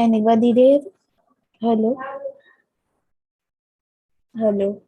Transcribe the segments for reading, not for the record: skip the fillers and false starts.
Anybody there? Hello? Hello?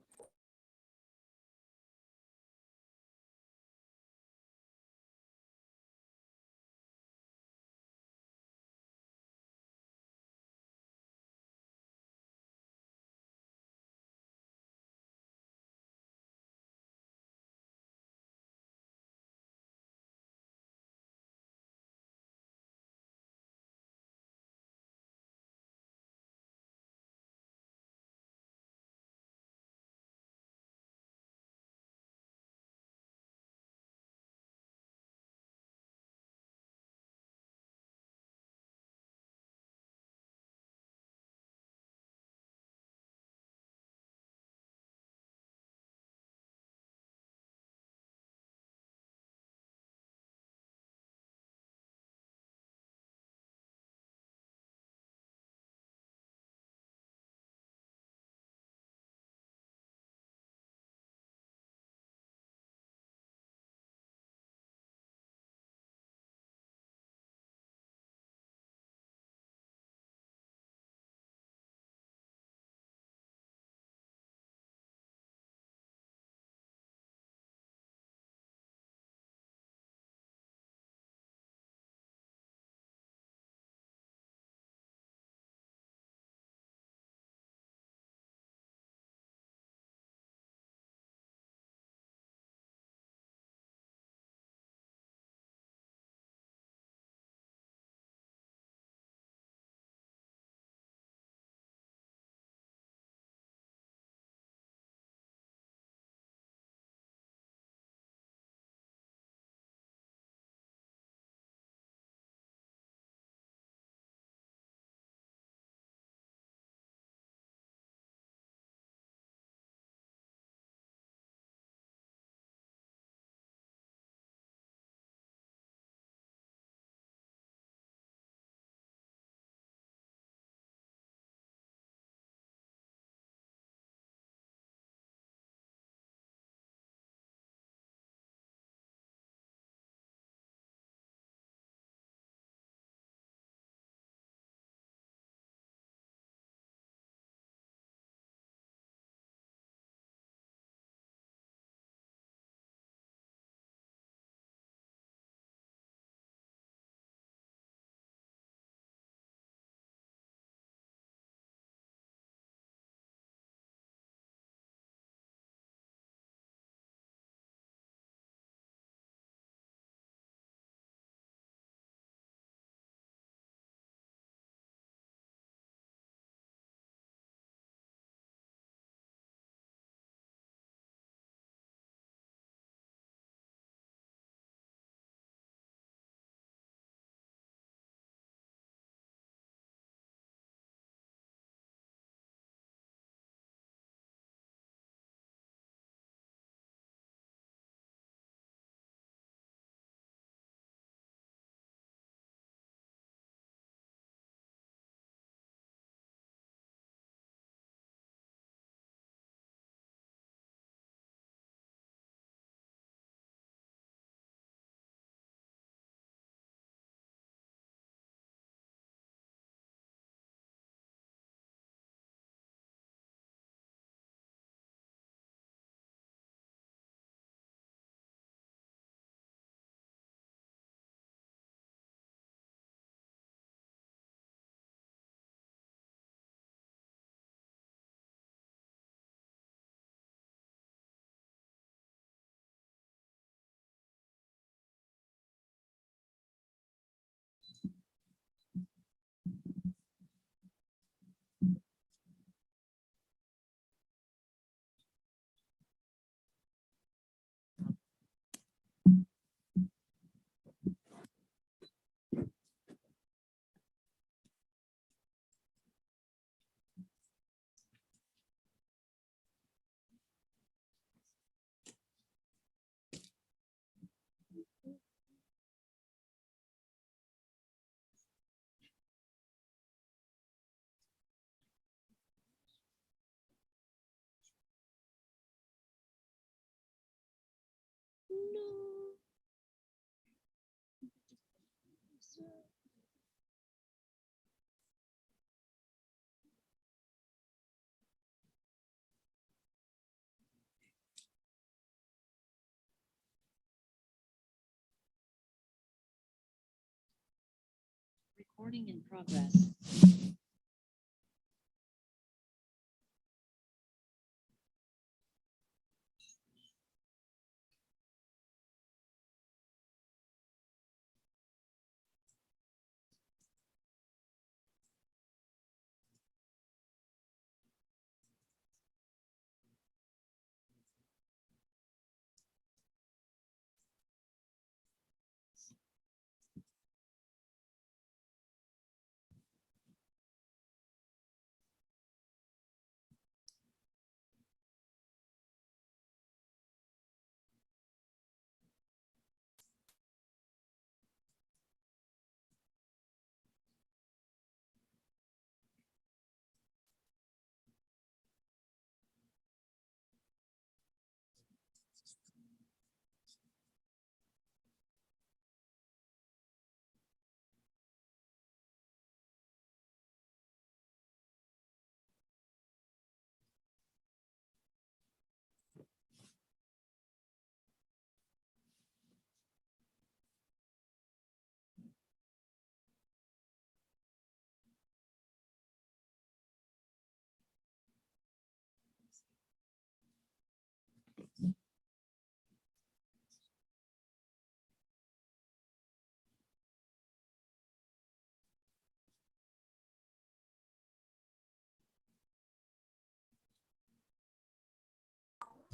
Recording in progress.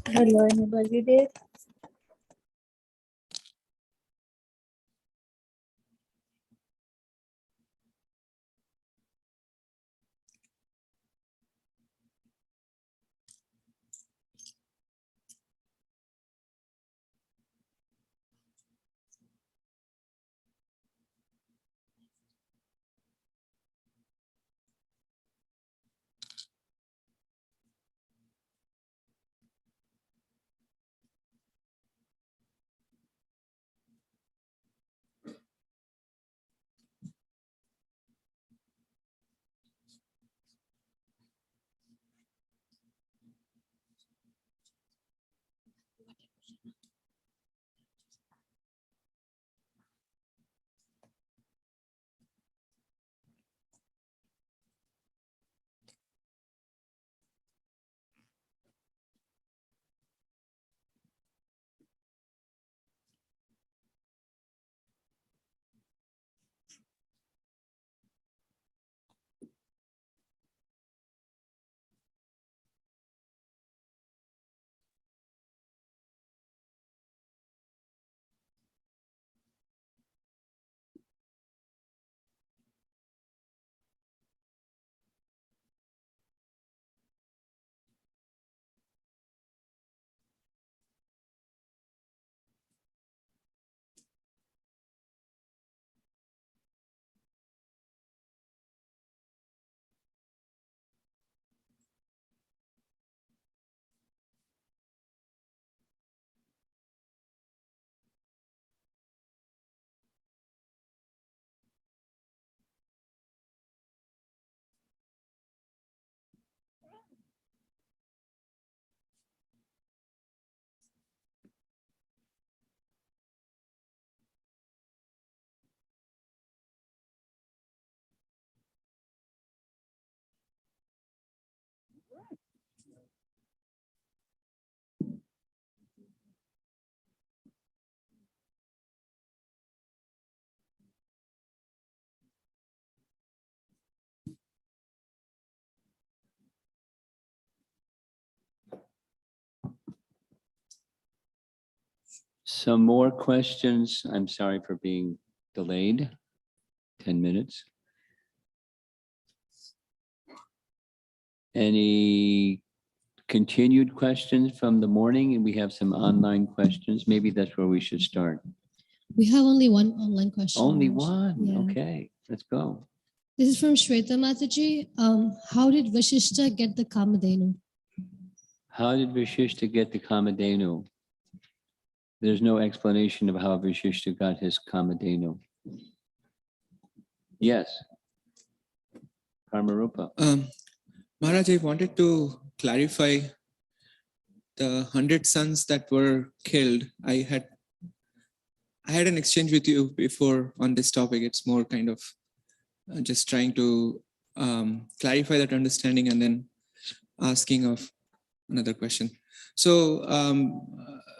Hello, anybody there? Some more questions. I'm sorry for being delayed. 10 minutes. Any continued questions from the morning? And we have some online questions. Maybe that's where we should start. We have only one online question. Only one? Yeah. Okay, let's go. This is from Shweta Mataji. How did Vashishta get the Kamadhenu? How did Vishishta get the Kamadhenu? There's no explanation of how Vishishta got his Kamadhenu. Yes. Karmarupa. Maharaj, I wanted to clarify the 100 sons that were killed. I had an exchange with you before on this topic. It's more kind of just trying to clarify that understanding and then asking of another question. So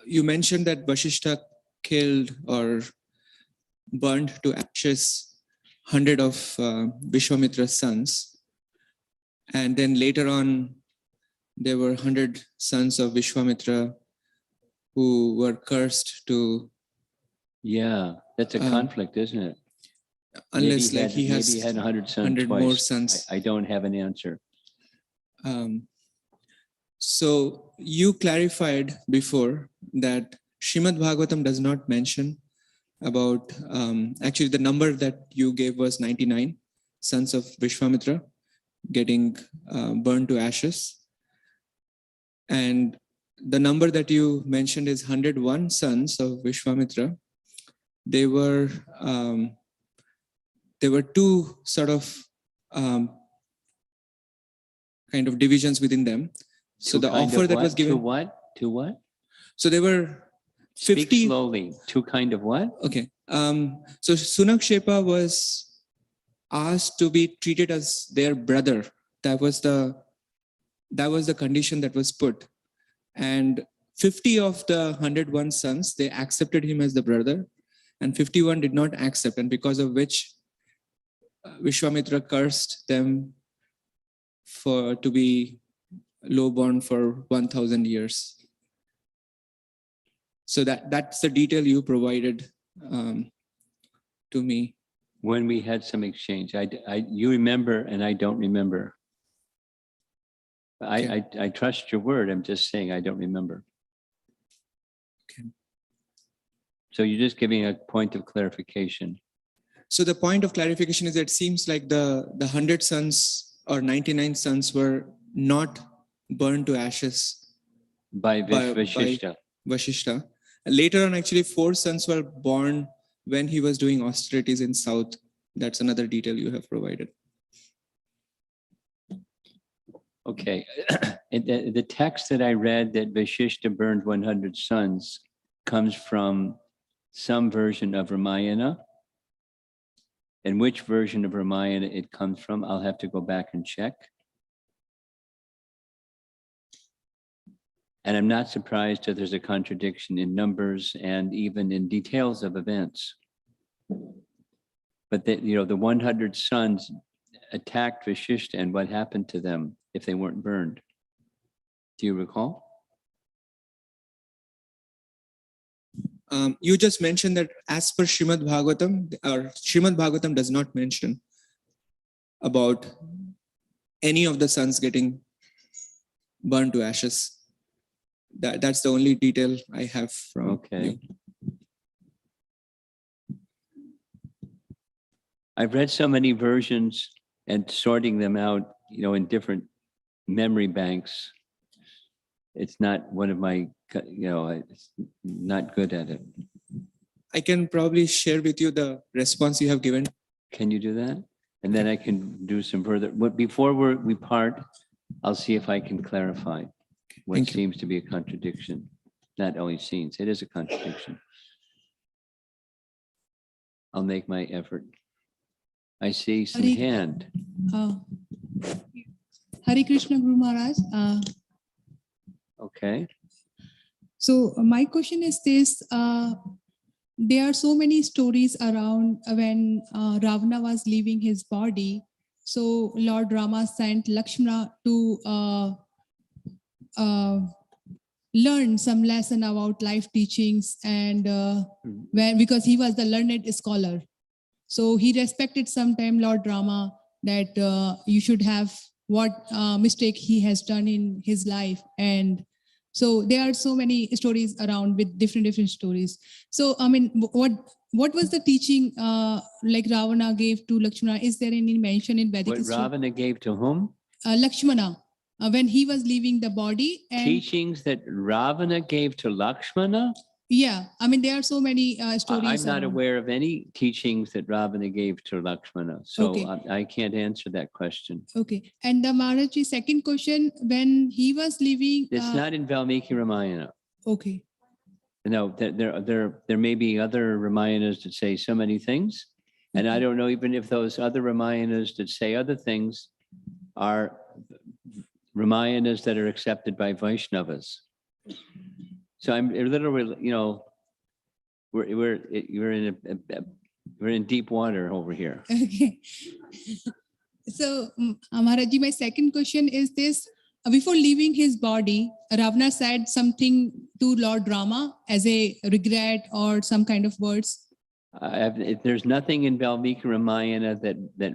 you mentioned that Vashishta killed or burned to ashes 100 of Vishwamitra's sons. And then later on, there were 100 sons of Vishwamitra who were cursed to. Yeah, that's a conflict, isn't it? Unless like he has maybe he had 100 sons 100 twice. more sons. I don't have an answer. So you clarified before that Srimad Bhagavatam does not mention about, actually the number that you gave was 99 sons of Vishwamitra getting burned to ashes. And the number that you mentioned is 101 sons of Vishwamitra. They were two sort of kind of divisions within them. So the offer that was given. To what? To what? So they were 50. Speak slowly. To kind of what? Okay. So Sunakshepa was asked to be treated as their brother. That was the condition that was put. And 50 of the 101 sons, they accepted him as the brother, and 51 did not accept, and because of which Vishwamitra cursed them to be lowborn for 1,000 years. So that's the detail you provided to me. When we had some exchange, you remember and I don't remember. Okay. I trust your word. I'm just saying I don't remember. Okay. So you're just giving a point of clarification. So the point of clarification is that it seems like the 100 sons or 99 sons were not burned to ashes By Vishishta. Vashishta. Later on, actually, 4 sons were born when he was doing austerities in South. That's another detail you have provided. Okay. The text that I read that Vishishta burned 100 sons comes from some version of Ramayana. And which version of Ramayana it comes from, I'll have to go back and check. And I'm not surprised that there's a contradiction in numbers and even in details of events. But the 100 sons attacked Vishishta, and what happened to them if they weren't burned? Do you recall? You just mentioned that as per Srimad Bhagavatam, or Srimad Bhagavatam does not mention about any of the sons getting burned to ashes. That's the only detail I have from you. I've read so many versions and sorting them out, in different memory banks. It's not one of my, it's not good at it. I can probably share with you the response you have given. Can you do that? And then I can do some further. But before we part, I'll see if I can clarify what seems to be a contradiction. Not only seems, it is a contradiction. I'll make my effort. I see some hand. Hare Krishna Guru Maharaj. Okay. So my question is this, there are so many stories around when Ravana was leaving his body. So Lord Rama sent Lakshmana to learn some lesson about life teachings, and because he was the learned scholar. So he respected sometime Lord Rama that you should have what mistake he has done in his life. And so there are so many stories around with different stories. So I mean, what was the teaching like Ravana gave to Lakshmana? Is there any mention in Vedic history? What Ravana gave to whom? Lakshmana, when he was leaving the body. And teachings that Ravana gave to Lakshmana? Yeah, I mean, there are so many stories. I'm not aware of any teachings that Ravana gave to Lakshmana, so Okay. I can't answer that question. Okay, and the Maharaji, second question, when he was leaving. It's not in Valmiki Ramayana. Okay. No, there may be other Ramayanas that say so many things, And I don't know even if those other Ramayanas that say other things are Ramayanas that are accepted by Vaishnavas. So I'm literally, we're in deep water over here. Okay. So, Maharaji, my second question is this. Before leaving his body, Ravana said something to Lord Rama as a regret or some kind of words. There's nothing in Valmiki Ramayana that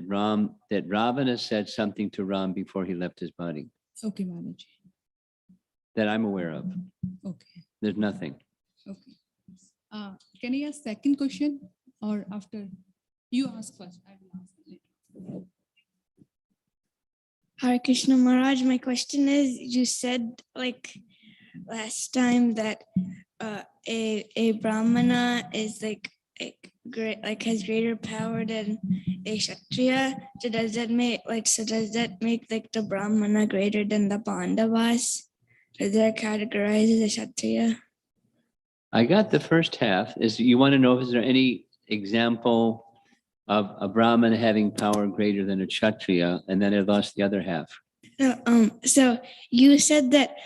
Ravana said something to Ram before he left his body Okay, Maharaji. that I'm aware of. Okay. There's nothing. Okay. Can I ask second question or after? You ask first. I will ask later. Hare Krishna Maharaj, my question is, you said like last time that a Brahmana is like great, like has greater power than a Kshatriya. So does that make like the Brahmana greater than the Pandavas? So they're categorized as a Kshatriya? I got the first half. You want to know if there any example of a Brahman having power greater than a Kshatriya, and then I lost the other half. So you said that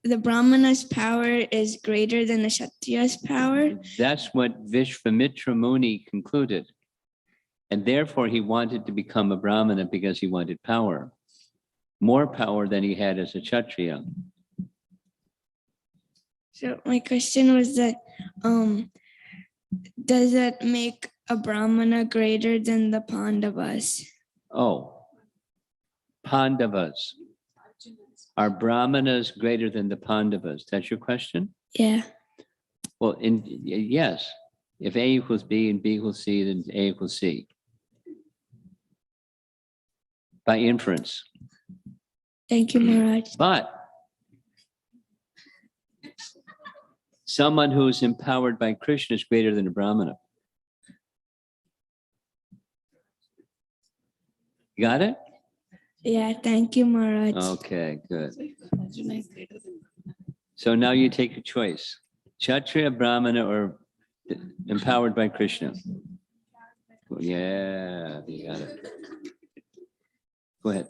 the Brahmana's power is greater than the Kshatriya's power? That's what Vishwamitra Muni concluded. And therefore he wanted to become a Brahmana because he wanted power. More power than he had as a Kshatriya. So my question was that, does that make a Brahmana greater than the Pandavas? Oh, Pandavas. Are Brahmanas greater than the Pandavas? That's your question? Yeah. Well, yes. If A equals B and B equals C, then A equals C. By inference. Thank you, Maharaj. But someone who is empowered by Krishna is greater than a Brahmana. You got it? Yeah, thank you, Maharaj. Okay, good. So now you take a choice. Kshatriya, Brahmana, or empowered by Krishna? Yeah, you got it. Go ahead.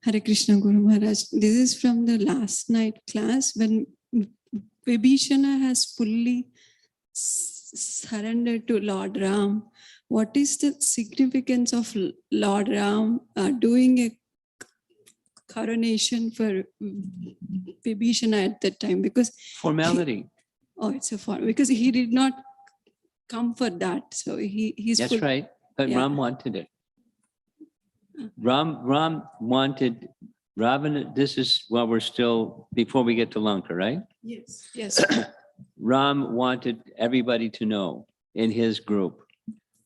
Hare Krishna Guru Maharaj. This is from the last night class when Vibhishana has fully surrendered to Lord Ram. What is the significance of Lord Ram doing a coronation for Vibhishana at that time? Because Formality. it's a form because he did not come for that. So he's That's right. But Yeah. Ram wanted it. Ram wanted Ravana. This is while we're still before we get to Lanka, right? Yes. Ram wanted everybody to know in his group,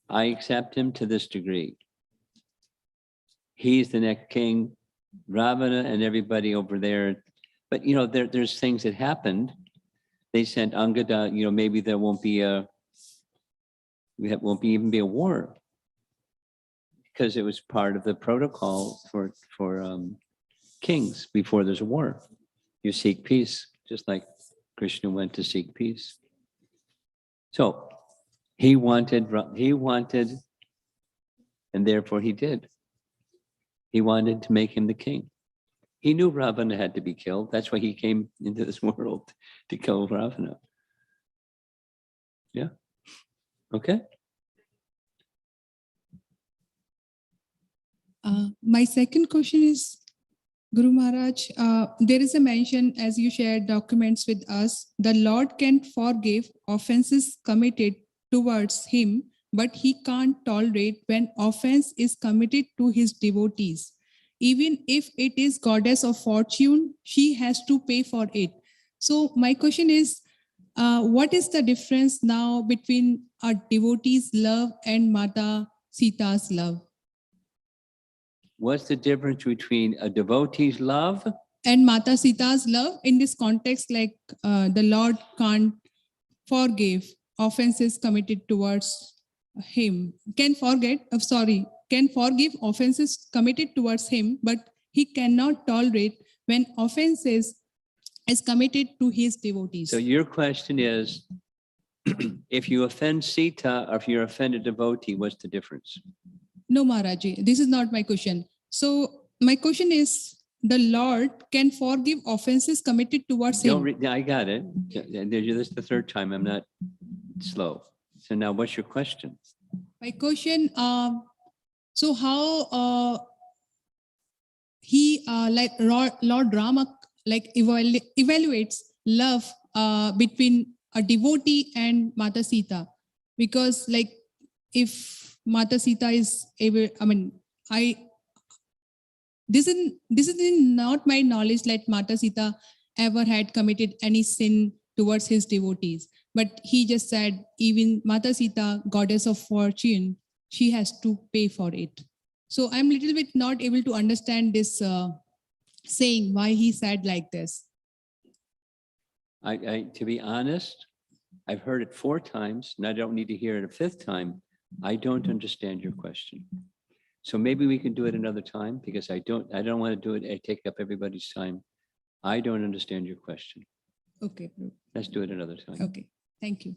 I accept him to this degree. He's the next king, Ravana and everybody over there. But, there's things that happened. They sent Angada, maybe there won't be even be a war. Because it was part of the protocol for kings before there's a war. You seek peace, just like Krishna went to seek peace. So he wanted, and therefore he did. He wanted to make him the king. He knew Ravana had to be killed. That's why he came into this world, to kill Ravana. Yeah. Okay. My second question is, Guru Maharaj, there is a mention, as you shared documents with us, the Lord can forgive offenses committed towards him, but he can't tolerate when offense is committed to his devotees. Even if it is goddess of fortune, she has to pay for it. So my question is, what is the difference now between a devotee's love and Mata Sita's love? What's the difference between a devotee's love and Mata Sita's love in this context? Like the Lord can't forgive offenses committed towards him, can forgive offenses committed towards him, but he cannot tolerate when offenses is committed to his devotees. So your question is, If you offend Sita or if you offend a devotee, what's the difference? No, Maharaji, this is not my question. So my question is, the Lord can forgive offenses committed towards him. I got it. This is the third time. I'm not slow. So now what's your question? My question, so how he like Lord Rama like evaluates love between a devotee and Mata Sita, because like if Mata Sita is able, I mean, this is not my knowledge that Mata Sita ever had committed any sin towards his devotees, but he just said even Mata Sita, goddess of fortune, she has to pay for it. So I'm a little bit not able to understand this saying, why he said like this. To be honest, I've heard it 4 times and I don't need to hear it a 5th time. I don't understand your question. So maybe we can do it another time, because I don't want to do it and take up everybody's time. I don't understand your question. Okay. Let's do it another time. Okay. Thank you.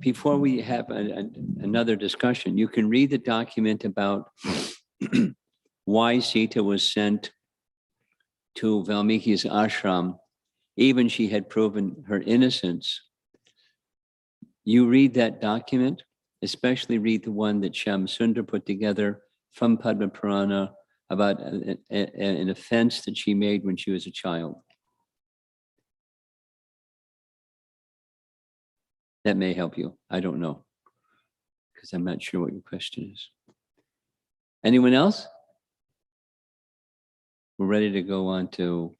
Before we have another discussion, you can read the document about why Sita was sent to Valmiki's ashram, even she had proven her innocence. You read that document, especially read the one that Shyam Sundar put together from Padma Purana about an offense that she made when she was a child. That may help you. I don't know, because I'm not sure what your question is. Anyone else? We're ready to go on to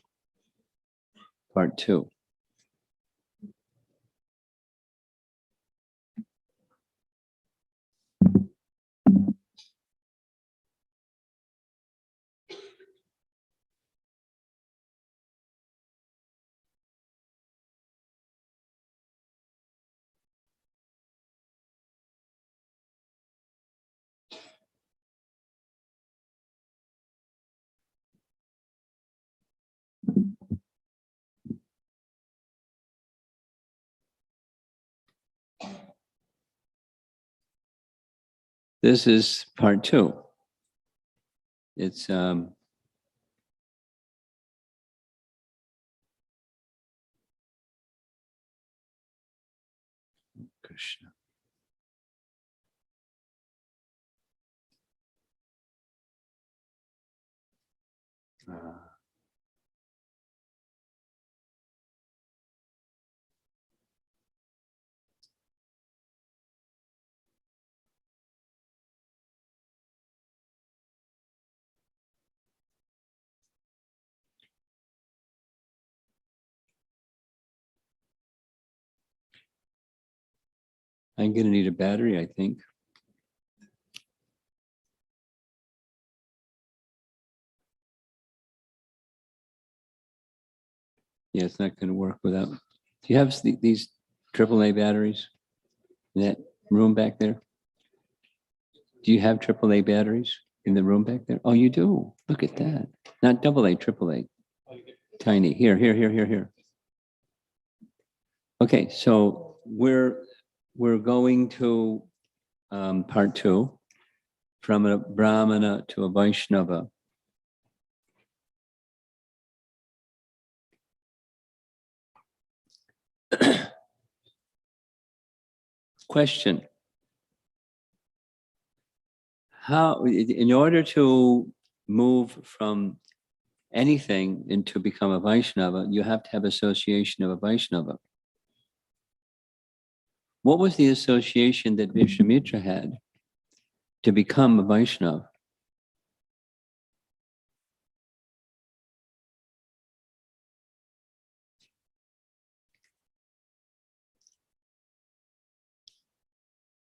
part 2. This is part 2. It's Krishna. I'm going to need a battery, I think. Yeah, it's not going to work without. Do you have these AAA batteries in that room back there? Do you have AAA batteries in the room back there? Oh, you do. Look at that. Not AA, AAA. Tiny. Here. Okay, so we're going to part 2, from a Brahmana to a Vaishnava. Question. How, in order to move from anything and to become a Vaishnava, you have to have association of a Vaishnava. What was the association that Vishwamitra had to become a Vaishnava?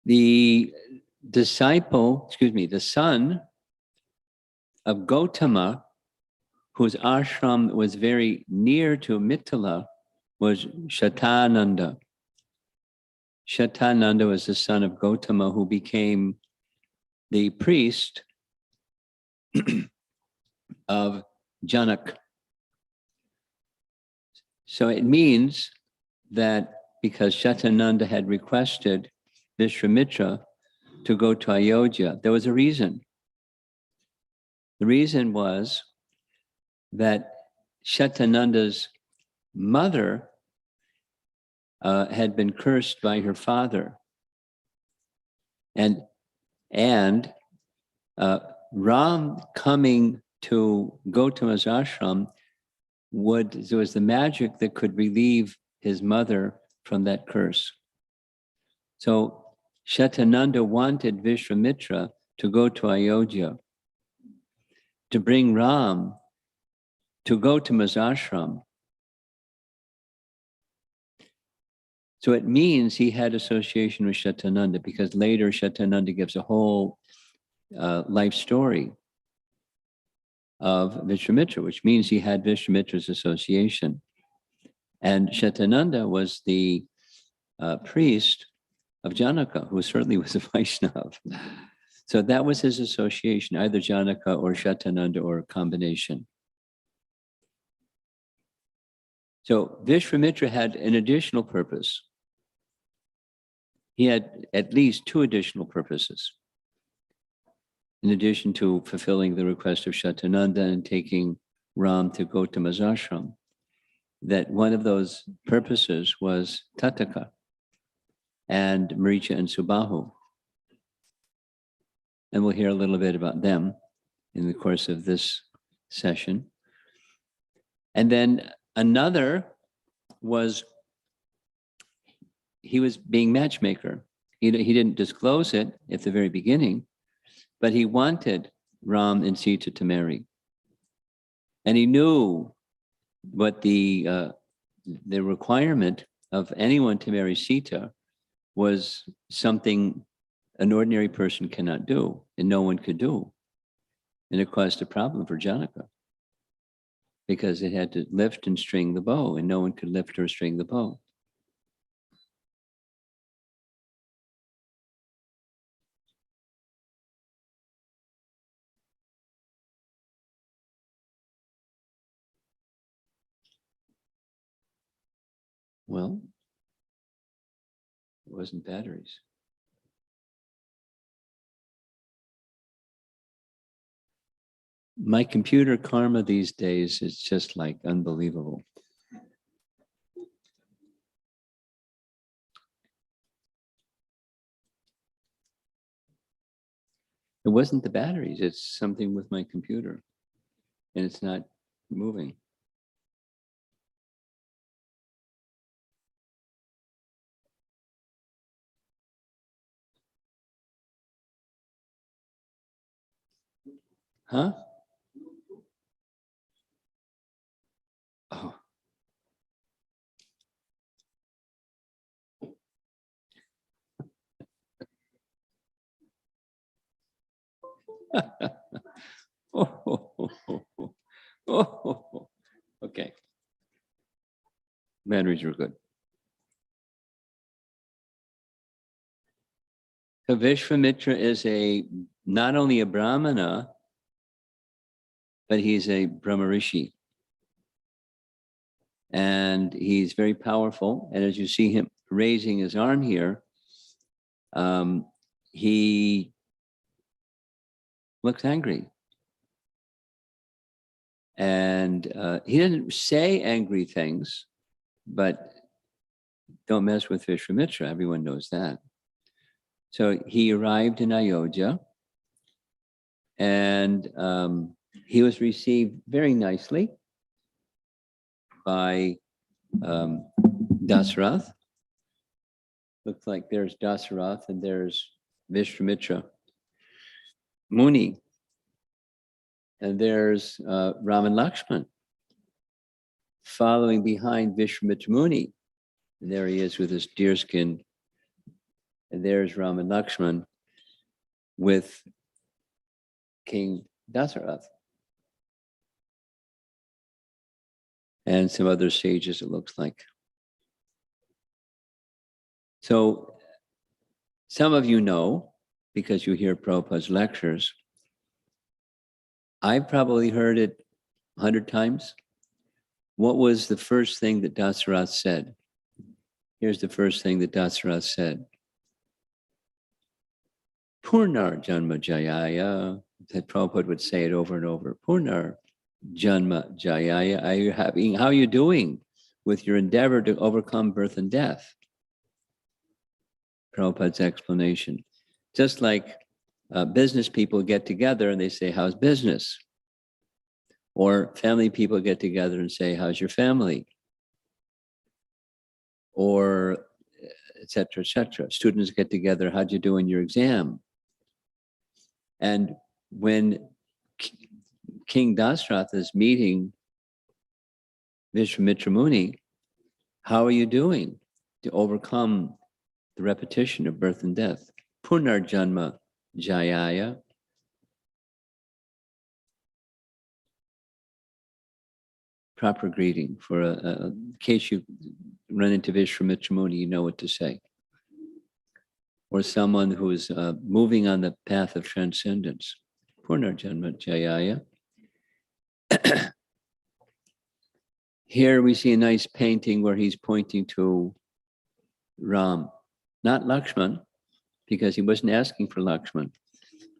The the son of Gautama, whose ashram was very near to Mithila, was Shatananda. Shatananda was the son of Gautama, who became the priest of Janak. So it means that because Shatananda had requested Vishwamitra to go to Ayodhya, there was a reason. The reason was that Shatananda's mother had been cursed by her father. And Ram coming to Gautama's ashram there was the magic that could relieve his mother from that curse. So Shatananda wanted Vishwamitra to go to Ayodhya, to bring Ram to Gautama's ashram. So it means he had association with Shatananda, because later Shatananda gives a whole life story of Vishwamitra, which means he had Vishwamitra's association. And Shatananda was the priest of Janaka, who certainly was a Vaishnava. So that was his association, either Janaka or Shatananda or a combination. So Vishwamitra had an additional purpose. He had at least two additional purposes. In addition to fulfilling the request of Shatananda and taking Ram to Gautama's ashram, that one of those purposes was Tataka and Maricha and Subahu. And we'll hear a little bit about them in the course of this session. And then another was, he was being matchmaker. He didn't disclose it at the very beginning, but he wanted Ram and Sita to marry. And he knew what the requirement of anyone to marry Sita was something an ordinary person cannot do, and no one could do. And it caused a problem for Janaka, because it had to lift and string the bow, and no one could lift or string the bow. Well, it wasn't batteries. My computer karma these days is just like unbelievable. It wasn't the batteries, it's something with my computer, and it's not moving. Huh? Oh. Oh. Okay. Batteries were good. So Vishwamitra is not only a Brahmana, but he's a Brahmarishi. And he's very powerful. And as you see him raising his arm here, he looks angry. And he doesn't say angry things, but don't mess with Vishwamitra. Everyone knows that. So he arrived in Ayodhya, and he was received very nicely by Dasarath. Looks like there's Dasarath and there's Vishwamitra Muni. And there's Ram and Lakshman following behind Vishwamitra Muni. And there he is with his deerskin. And there's Ram and Lakshman with King Dasarath. And some other sages, it looks like. So some of you know, because you hear Prabhupada's lectures, I've probably heard it 100 times? What was the first thing that Dasarath said? Here's the first thing that Dasarath said. Purnar Janma Jayaya. That Prabhupada would say it over and over. Purnar Janma Jayaya. How are you doing with your endeavor to overcome birth and death? Prabhupada's explanation. Just like business people get together and they say, how's business? Or family people get together and say, how's your family? Or et cetera, et cetera. Students get together, how'd you do in your exam? And when King Dasratha is meeting Vishwamitra Muni, how are you doing to overcome the repetition of birth and death? Punarjanma Jayaya. Proper greeting for in case you run into Vishwamitra Muni, you know what to say. Or someone who is moving on the path of transcendence. Punarjanma Jayaya. Here we see a nice painting where he's pointing to Ram, not Lakshman, because he wasn't asking for Lakshman.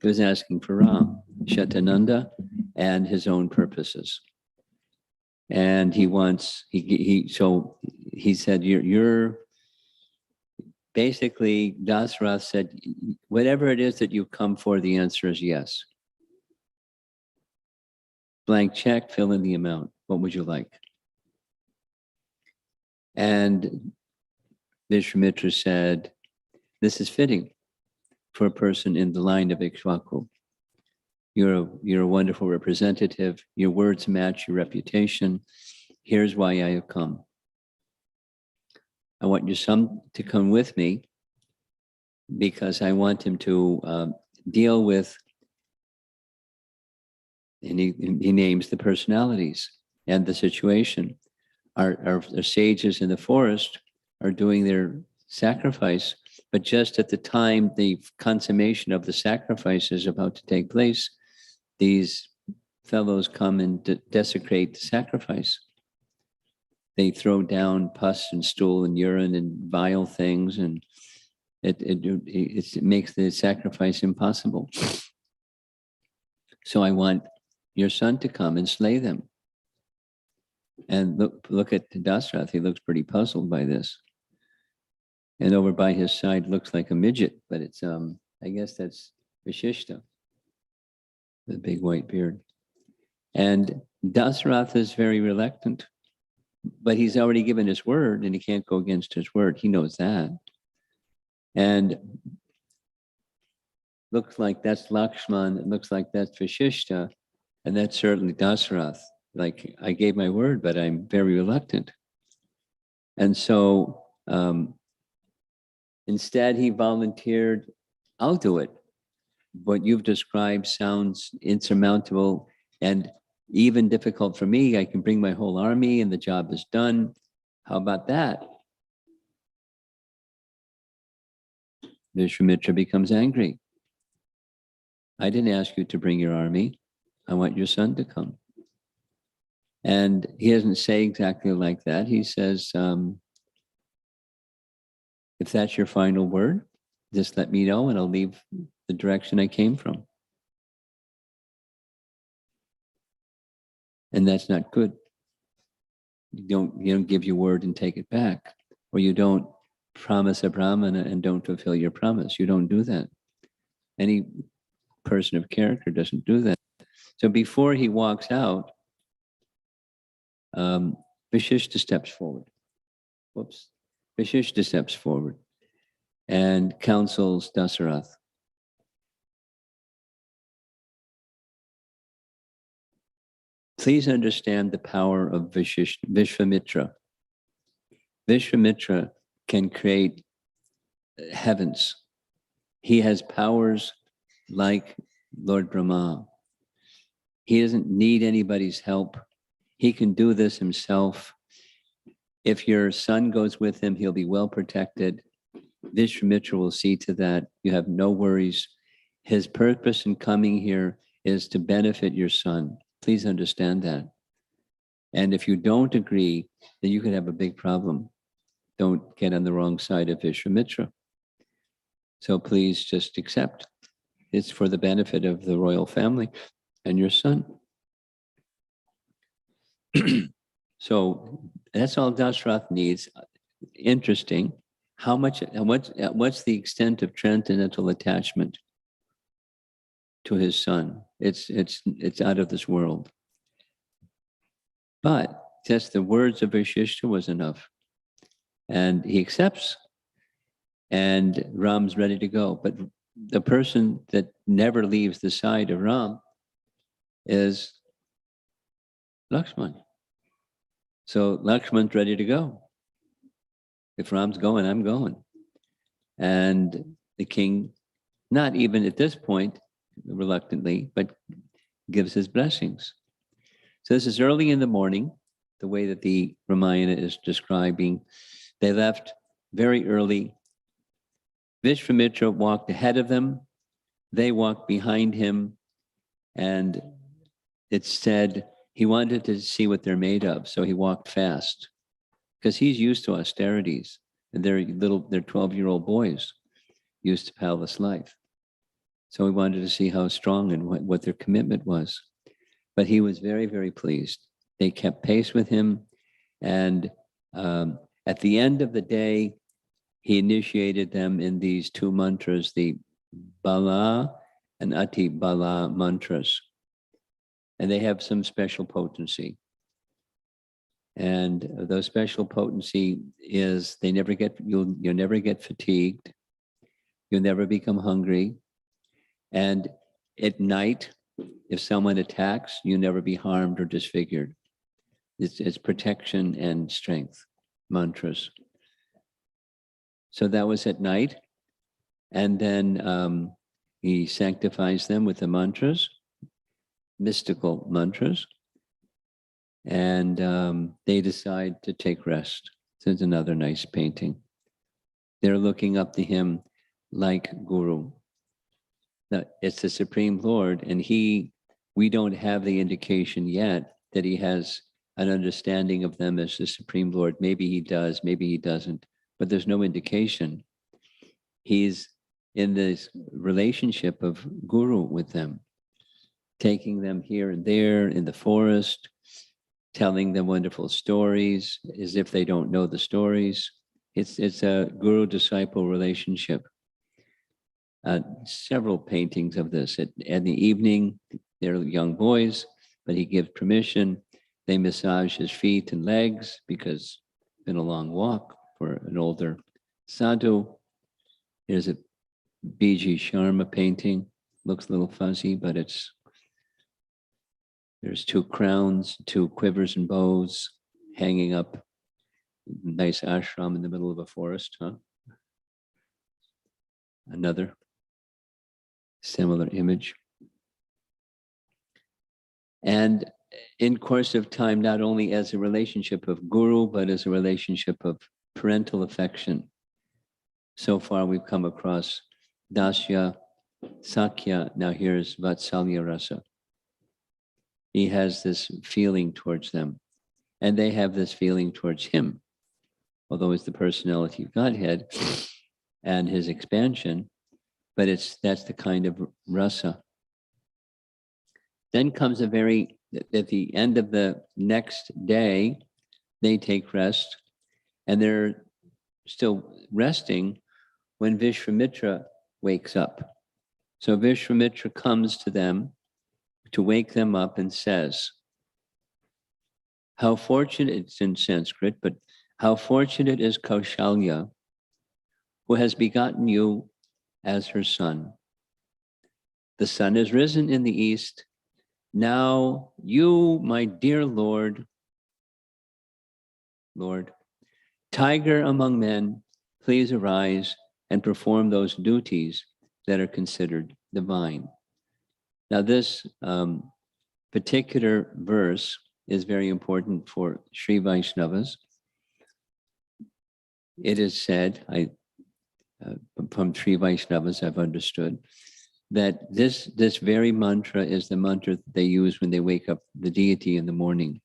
He was asking for Ram, Shatananda, and his own purposes. And he wants, so he said, you're basically, Dasarath said, whatever it is that you've come for, the answer is yes. Blank check, fill in the amount. What would you like? And Vishwamitra said, this is fitting for a person in the line of Ikshvaku. You're a wonderful representative. Your words match your reputation. Here's why I have come. I want your son to come with me because I want him to deal with, and he names the personalities and the situation. Our sages in the forest are doing their sacrifice, but just at the time the consummation of the sacrifice is about to take place, these fellows come and desecrate the sacrifice. They throw down pus and stool and urine and vile things, and it makes the sacrifice impossible. So I want your son to come and slay them. And look at Dasarath, he looks pretty puzzled by this. And over by his side looks like a midget, but it's, I guess that's Vishishta, the big white beard. And Dasarath is very reluctant, but he's already given his word and he can't go against his word. He knows that. And looks like that's Lakshman, it looks like that's Vishishta, and that's certainly Dasarath. Like, I gave my word, but I'm very reluctant. And so instead he volunteered, I'll do it. What you've described sounds insurmountable and even difficult for me. I can bring my whole army and the job is done. How about that? Vishwamitra becomes angry. I didn't ask you to bring your army. I want your son to come. And he doesn't say exactly like that. He says, if that's your final word, just let me know and I'll leave the direction I came from. And that's not good. You don't give your word and take it back, or you don't promise a brahmana and don't fulfill your promise. You don't do that. Any person of character doesn't do that. So before he walks out, Vishishta steps forward. Whoops. Vishishta steps forward and counsels Dasarath. Please understand the power of Vishwamitra. Vishwamitra can create heavens. He has powers like Lord Brahma. He doesn't need anybody's help. He can do this himself. If your son goes with him, he'll be well protected. Vishwamitra will see to that. You have no worries. His purpose in coming here is to benefit your son. Please understand that. And if you don't agree, then you could have a big problem. Don't get on the wrong side of Vishwamitra. So please just accept. It's for the benefit of the royal family and your son. So that's all Dashrath needs. Interesting. What's the extent of transcendental attachment to his son? It's out of this world. But just the words of Vashishta was enough. And he accepts. And Ram's ready to go. But the person that never leaves the side of Ram is Lakshman. So Lakshman's ready to go. If Ram's going, I'm going. And the king, not even at this point, reluctantly, but gives his blessings. So this is early in the morning, the way that the Ramayana is describing. They left very early. Vishwamitra walked ahead of them. They walked behind him. And it said he wanted to see what they're made of. So he walked fast because he's used to austerities. And they're 12-year-old boys used to palace life. So he wanted to see how strong and what their commitment was. But he was very, very pleased. They kept pace with him. And at the end of the day, he initiated them in these two mantras, the Bala and Ati Bala mantras. And they have some special potency. And those special potency is you'll never get fatigued. You'll never become hungry. And at night, if someone attacks, you'll never be harmed or disfigured. It's protection and strength mantras. So that was at night. And then he sanctifies them with the mantras, mystical mantras. And they decide to take rest. So it's another nice painting. They're looking up to him like Guru. Now, it's the Supreme Lord, and we don't have the indication yet that he has an understanding of them as the Supreme Lord. Maybe he does, maybe he doesn't, but there's no indication. He's in this relationship of Guru with them, taking them here and there in the forest, telling them wonderful stories as if they don't know the stories. It's a guru-disciple relationship. Several paintings of this. In the evening, they're young boys, but he gives permission. They massage his feet and legs because it's been a long walk for an older sadhu. Here's a B.G. Sharma painting. Looks a little fuzzy, but there's two crowns, two quivers and bows hanging up. Nice ashram in the middle of a forest, huh? Another similar image. And in course of time, not only as a relationship of guru, but as a relationship of parental affection. So far, we've come across Dasya, Sakya, now here's Vatsalya Rasa. He has this feeling towards them, and they have this feeling towards him. Although it's the personality of Godhead and his expansion, but that's the kind of rasa. Then comes at the end of the next day, they take rest, and they're still resting when Vishwamitra wakes up. So Vishwamitra comes to them to wake them up and says, how fortunate, it's in Sanskrit, but how fortunate is Kaushalya, who has begotten you as her son. The sun has risen in the east. Now you, my dear Lord, tiger among men, please arise and perform those duties that are considered divine. Now this particular verse is very important for Sri Vaishnavas. It is said, from Sri Vaishnavas I've understood, that this very mantra is the mantra that they use when they wake up the deity in the morning.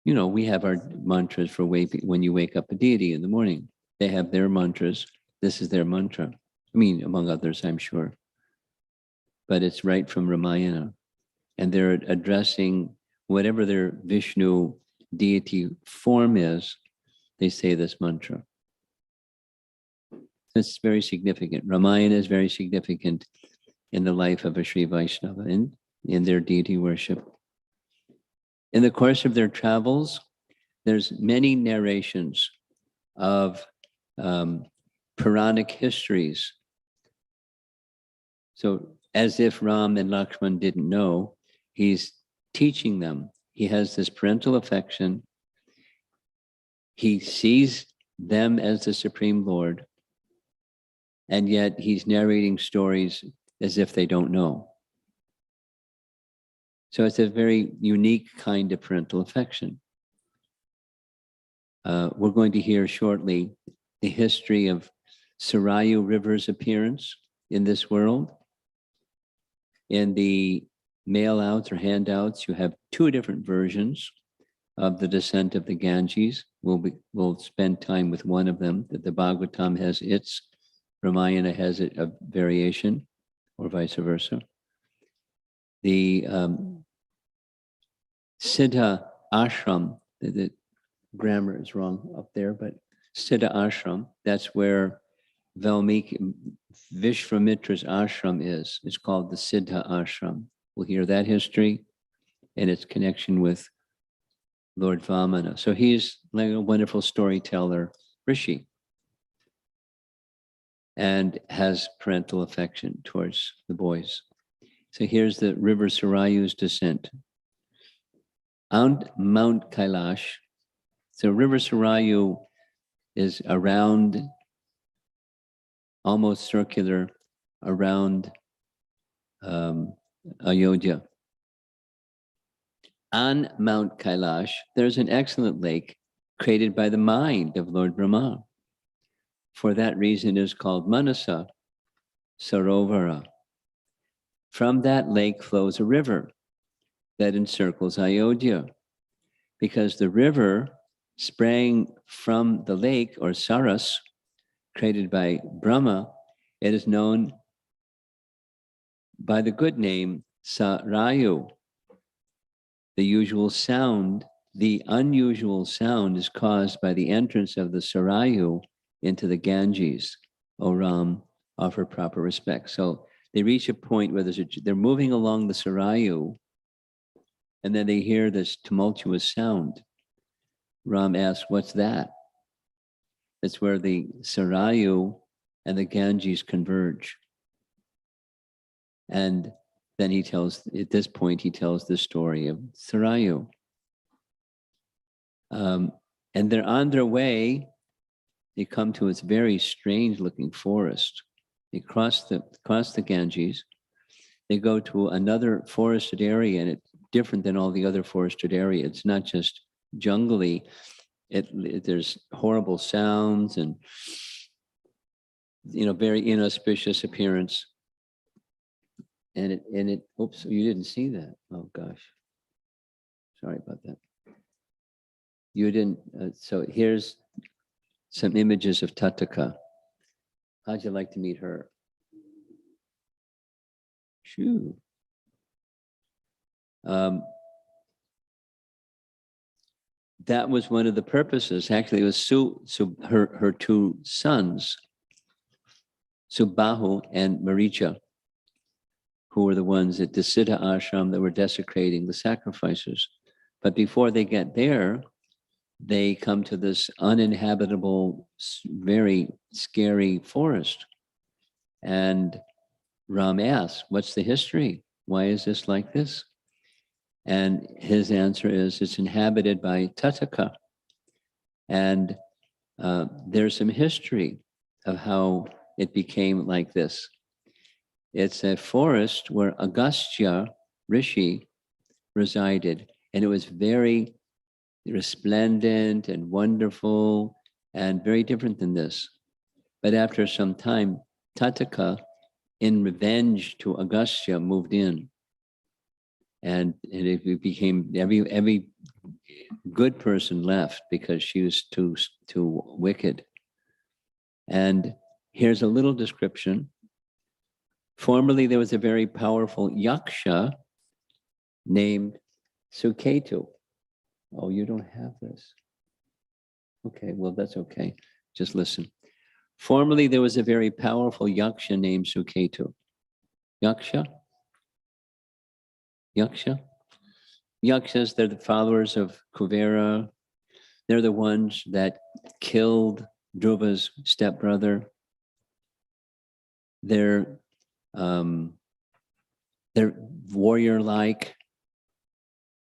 You know, we have our mantras for when you wake up a deity in the morning. They have their mantras. This is their mantra. I mean, among others, I'm sure. But it's right from Ramayana. And they're addressing whatever their Vishnu deity form is, they say this mantra. It's very significant. Ramayana is very significant in the life of a Sri Vaishnava and in their deity worship. In the course of their travels, there's many narrations of Puranic histories. So as if Ram and Lakshman didn't know, he's teaching them. He has this parental affection. He sees them as the Supreme Lord, and yet he's narrating stories as if they don't know. So it's a very unique kind of parental affection. We're going to hear shortly the history of Sorayu River's appearance in this world. In the mail-outs or handouts, you have two different versions of the descent of the Ganges. We'll spend time with one of them. That the Bhagavatam has its, Ramayana has a variation, or vice versa. The Siddha Ashram, the grammar is wrong up there, but Siddha Ashram, that's where Vishwamitra's ashram is. It's called the Siddha Ashram. We'll hear that history and its connection with Lord Vamana. So he's like a wonderful storyteller, Rishi, and has parental affection towards the boys. So here's the river Sorayu's descent. On Mount Kailash, so river Sorayu is around, almost circular, around Ayodhya. On Mount Kailash, there's an excellent lake created by the mind of Lord Brahma. For that reason, it is called Manasa Sarovara. From that lake flows a river that encircles Ayodhya. Because the river sprang from the lake, or Saras, created by Brahma, it is known by the good name Sorayu. The unusual sound is caused by the entrance of the Sorayu into the Ganges. O Ram, offer proper respect. So they reach a point where they're moving along the Sorayu, and then they hear this tumultuous sound. Ram asks, what's that? It's where the Sorayu and the Ganges converge. And then at this point, he tells the story of Sorayu. And they're on their way. They come to this very strange looking forest. They cross the Ganges. They go to another forested area, and it's different than all the other forested areas. It's not just jungly. There's horrible sounds and, very inauspicious appearance. And it, oops, you didn't see that. Oh gosh. Sorry about that. You didn't, so here's some images of Tataka. How'd you like to meet her? Shoo. That was one of the purposes. Actually, it was her two sons, Subahu and Maricha, who were the ones at the Siddha Ashram that were desecrating the sacrifices. But before they get there, they come to this uninhabitable, very scary forest. And Ram asks, what's the history? Why is this like this? And his answer is, it's inhabited by Tataka. And there's some history of how it became like this. It's a forest where Agastya Rishi resided, and it was very resplendent and wonderful and very different than this. But after some time, Tataka, in revenge to Agastya, moved in. And it became every good person left because she was too wicked. And here's a little description. Formerly, there was a very powerful yaksha named Suketu. Oh, you don't have this. Okay, well, that's okay. Just listen. Formerly, there was a very powerful yaksha named Suketu. Yaksha? Yaksha? Yakshas, they're the followers of Kuvera. They're the ones that killed Dhruva's stepbrother. They're warrior-like.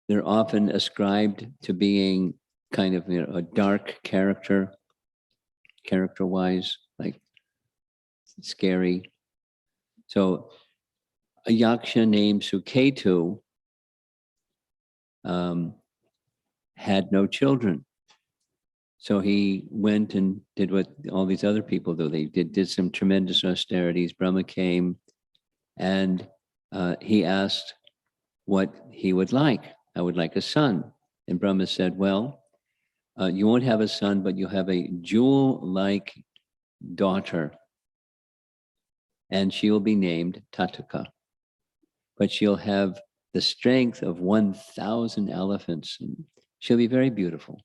They're often ascribed to being kind of a dark character-wise, like scary. So a yaksha named Suketu had no children. So he went and did what all these other people do. They did some tremendous austerities. Brahma came and he asked what he would like. I would like a son. And Brahma said, well, you won't have a son, but you'll have a jewel-like daughter. And she will be named Tataka. But she'll have the strength of 1,000 elephants. And she'll be very beautiful.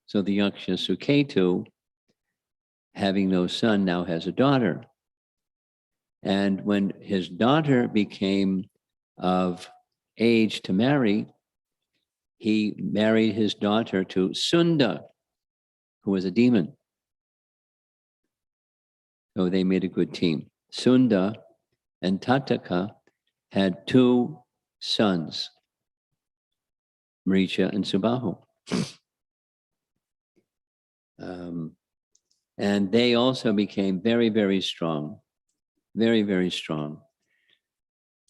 So the Yaksha Suketu, having no son, now has a daughter. And when his daughter became of age to marry, he married his daughter to Sunda, who was a demon. So they made a good team. Sunda and Tataka had 2 sons, Maricha and Subahu. And they also became very, very strong, very, very strong.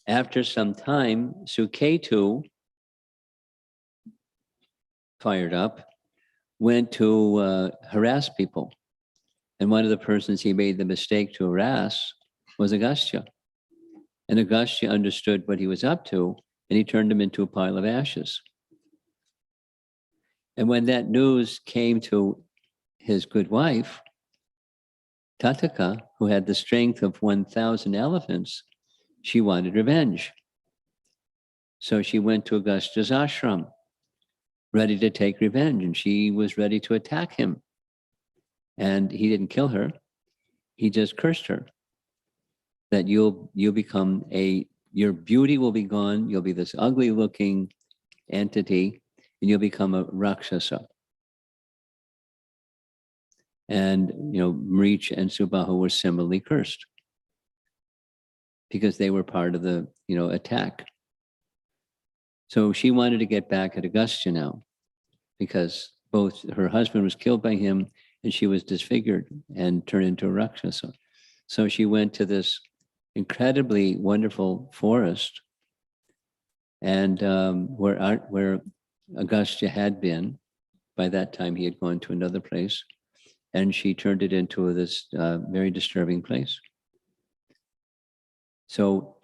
After some time, Suketu, fired up, went to harass people. And one of the persons he made the mistake to harass was Agastya. And Agastya understood what he was up to, and he turned him into a pile of ashes. And when that news came to his good wife, Tataka, who had the strength of 1,000 elephants, she wanted revenge. So she went to Agastya's ashram, ready to take revenge, and she was ready to attack him. And he didn't kill her. He just cursed her that you'll become your beauty will be gone. You'll be this ugly looking entity and you'll become a Rakshasa. And, Marich and Subahu were similarly cursed because they were part of the, attack. So she wanted to get back at Agastya now because both her husband was killed by him and she was disfigured and turned into a Rakshasa. So she went to this incredibly wonderful forest and where Agastya had been. By that time, he had gone to another place. And she turned it into this very disturbing place. So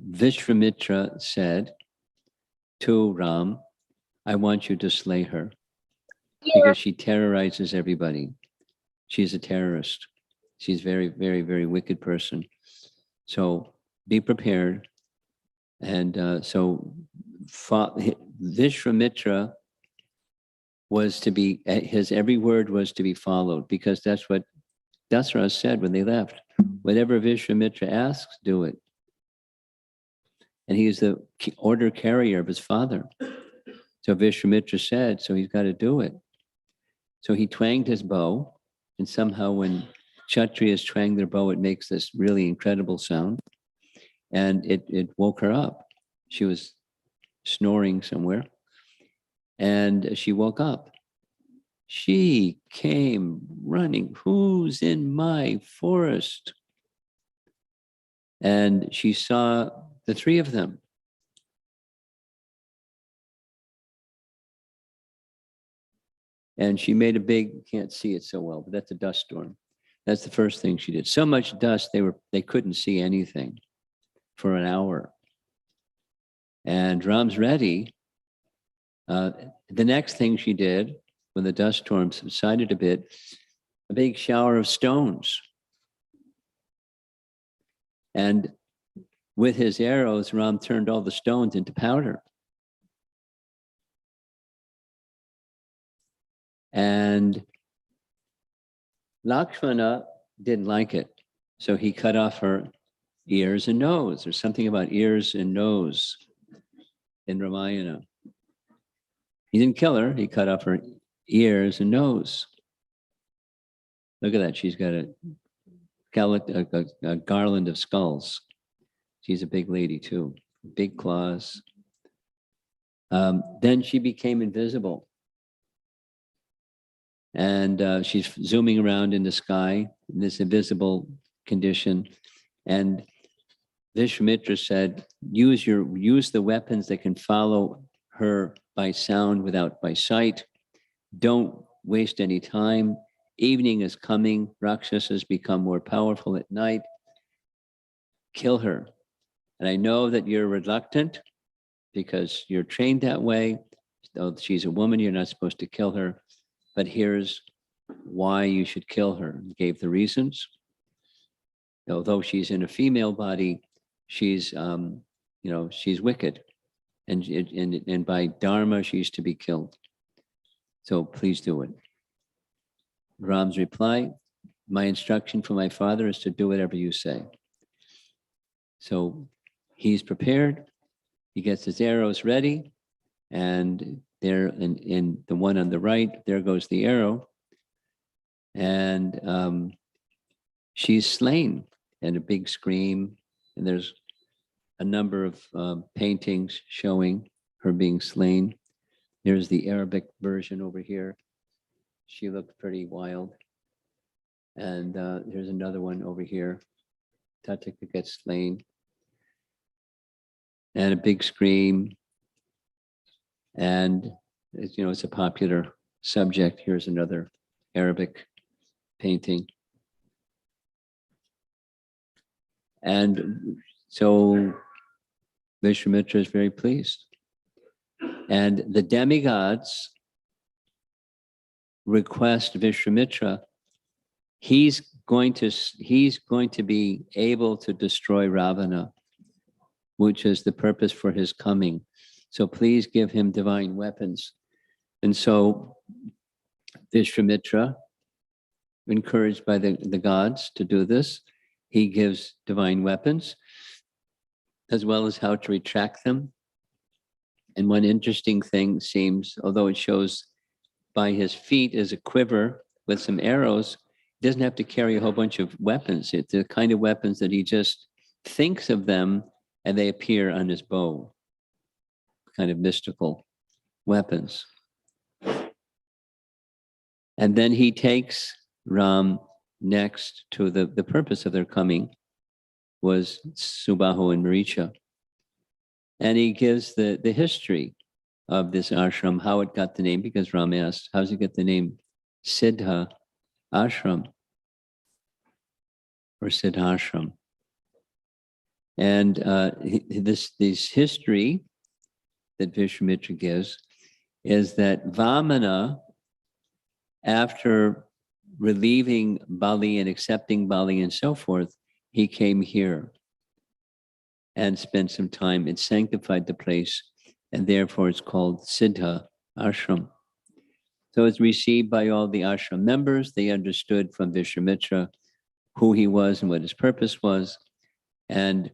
Vishwamitra said to Ram, I want you to slay her because she terrorizes everybody. She's a terrorist. She's a very, very, very wicked person. So be prepared. And so Vishwamitra was to be, his every word was to be followed because that's what Dasara said when they left. Whatever Vishwamitra asks, do it. And he is the order carrier of his father. So Vishwamitra said, so he's got to do it. So he twanged his bow, and somehow when Kshatriyas twang their bow, it makes this really incredible sound. And it woke her up. She was snoring somewhere. And she woke up. She came running. Who's in my forest? And she saw the 3 of them. And she made a big, can't see it so well, but that's a dust storm. That's the first thing she did. So much dust, they couldn't see anything. for an hour. And Ram's ready. The next thing she did, when the dust storm subsided a bit, a big shower of stones. And with his arrows, Ram turned all the stones into powder. And Lakshmana didn't like it. So he cut off her ears and nose. There's something about ears and nose in Ramayana. He didn't kill her. He cut off her ears and nose. Look at that. She's got a garland of skulls. She's a big lady too. Big claws. Then she became invisible. And she's zooming around in the sky in this invisible condition. And Vishwamitra said, use the weapons that can follow her by sound without by sight. Don't waste any time. Evening is coming. Rakshasas become more powerful at night. Kill her. And I know that you're reluctant because you're trained that way. Though she's a woman, you're not supposed to kill her. But here's why you should kill her. He gave the reasons. Although she's in a female body, she's she's wicked, and by dharma she's to be killed. So please do it. Ram's reply: my instruction from my father is to do whatever you say. So he's prepared. He gets his arrows ready, and there in the one on the right, there goes the arrow, and she's slain. And a big scream, and there's a number of paintings showing her being slain. There's the Arabic version over here. She looked pretty wild. And there's another one over here. Tattika gets slain. And a big scream. And it's a popular subject. Here's another Arabic painting. And so Vishwamitra is very pleased. And the demigods request Vishwamitra, he's going to be able to destroy Ravana, which is the purpose for his coming. So please give him divine weapons. And so Vishwamitra, encouraged by the gods to do this, he gives divine weapons, as well as how to retract them. And one interesting thing seems, although it shows by his feet is a quiver with some arrows, he doesn't have to carry a whole bunch of weapons. It's the kind of weapons that he just thinks of them and they appear on his bow, kind of mystical weapons. And then he takes Ram next to the purpose of their coming was Subahu and Maricha. And he gives the history of this ashram, how it got the name, because Ram asked, how does it get the name Siddha Ashram or Siddhashram? And this history that Vishwamitra gives is that Vamana, after relieving Bali and accepting Bali and so forth, he came here and spent some time and sanctified the place, and therefore it's called Siddha Ashram. So it's received by all the ashram members. They understood from Vishwamitra who he was and what his purpose was. And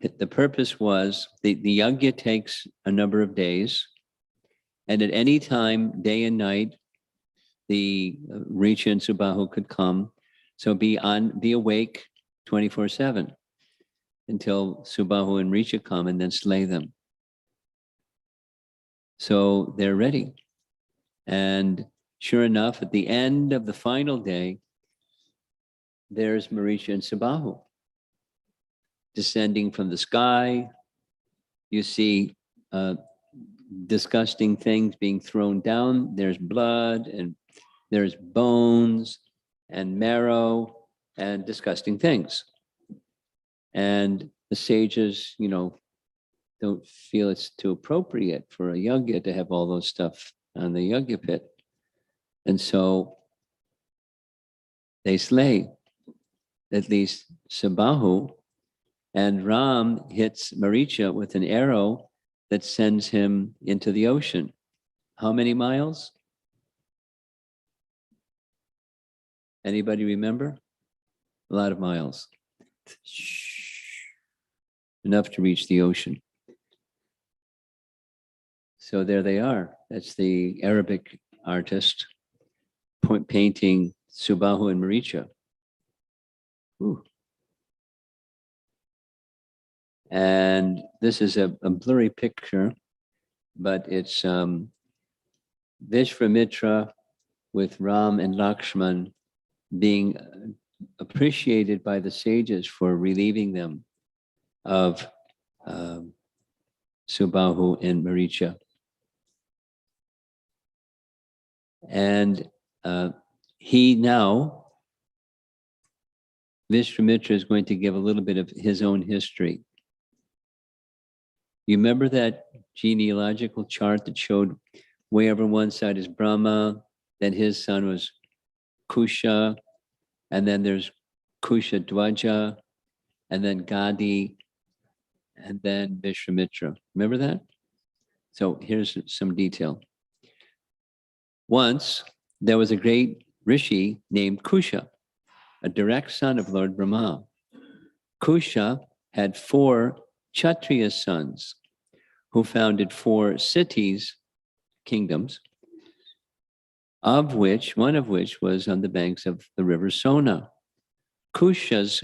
the purpose was, the yajna takes a number of days, and at any time, day and night, the Richa and Subahu could come. So be awake 24/7 until Subahu and Richa come and then slay them. So they're ready. And sure enough, at the end of the final day, there's Maricha and Subahu descending from the sky. You see disgusting things being thrown down. There's blood and there's bones and marrow and disgusting things. And the sages, don't feel it's too appropriate for a yajna to have all those stuff on the yajna pit. And so they slay at least Sabahu, and Ram hits Maricha with an arrow that sends him into the ocean. How many miles? Anybody remember? A lot of miles. Enough to reach the ocean. So there they are. That's the Arabic artist painting Subahu and Maricha. Ooh. And this is a blurry picture, but it's Vishwamitra with Ram and Lakshman being appreciated by the sages for relieving them of Subahu and Maricha. And he now, Vishwamitra is going to give a little bit of his own history. You remember that genealogical chart that showed way over one side is Brahma, then his son was Kusha, and then there's Kusha Dwaja, and then Gadi, and then Vishwamitra. Remember that? So here's some detail. Once there was a great rishi named Kusha, a direct son of Lord Brahma. Kusha had 4 Kshatriya sons who founded 4 cities, kingdoms, one of which was on the banks of the river Sona. Kusha's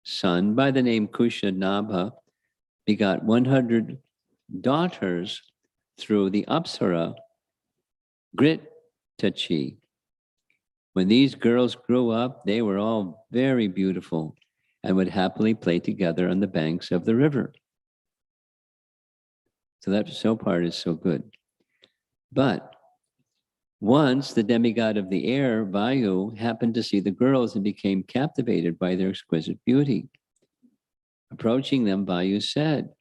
son, by the name Kusha Nabha, begot 100 daughters through the Apsara Gritachi. When these girls grew up, they were all very beautiful and would happily play together on the banks of the river. So that part is so good. But once the demigod of the air, Vayu, happened to see the girls and became captivated by their exquisite beauty. Approaching them, Vayu said,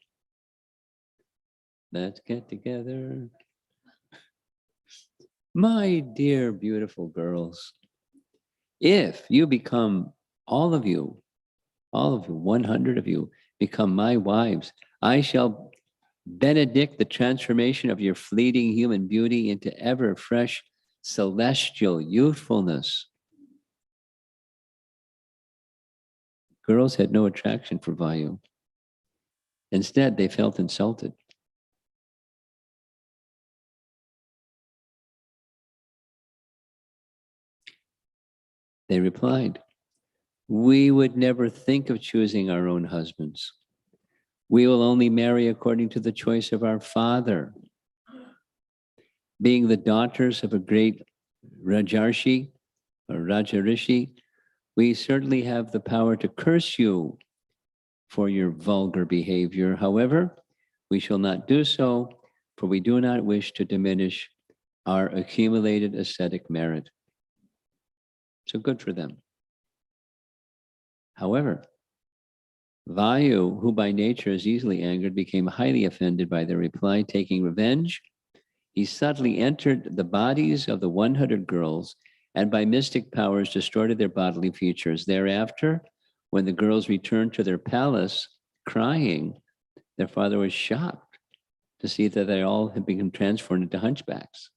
"Let's get together. My dear, beautiful girls, if you become, all of you, 100 of you, become my wives, I shall benedict the transformation of your fleeting human beauty into ever fresh celestial youthfulness." Girls had no attraction for Vayu. Instead, they felt insulted. They replied, "We would never think of choosing our own husbands. We will only marry according to the choice of our father. Being the daughters of a great Rajarshi or Rajarishi, we certainly have the power to curse you for your vulgar behavior. However, we shall not do so, for we do not wish to diminish our accumulated ascetic merit." So good for them. However, Vayu, who by nature is easily angered, became highly offended by their reply. Taking revenge, he subtly entered the bodies of the 100 girls and by mystic powers distorted their bodily features. Thereafter, when the girls returned to their palace crying, their father was shocked to see that they all had become transformed into hunchbacks.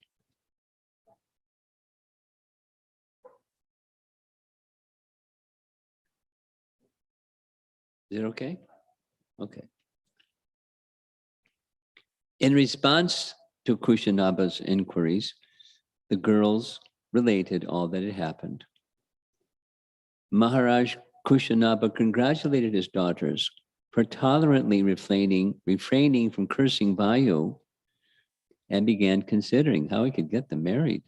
Is it okay? Okay. In response to Kushanaba's inquiries, the girls related all that had happened. Maharaj Kushanaba congratulated his daughters for tolerantly refraining from cursing Vayu and began considering how he could get them married.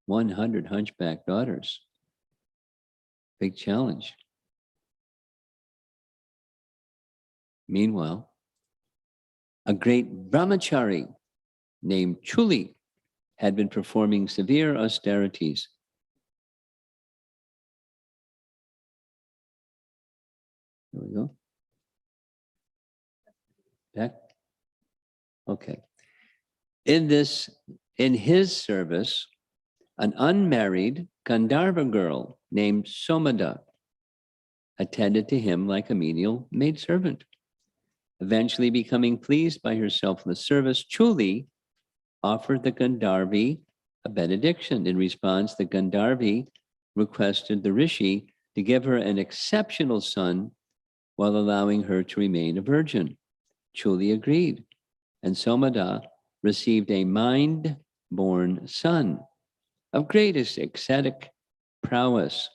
100 hunchback daughters. Big challenge. Meanwhile, a great brahmachari named Chuli had been performing severe austerities. There we go. Back? Okay. In his service, an unmarried Gandharva girl named Somada attended to him like a menial maidservant. Eventually becoming pleased by her selfless service, Chuli offered the Gandharvi a benediction. In response, the Gandharvi requested the Rishi to give her an exceptional son while allowing her to remain a virgin. Chuli agreed, and Somada received a mind-born son of greatest ecstatic prowess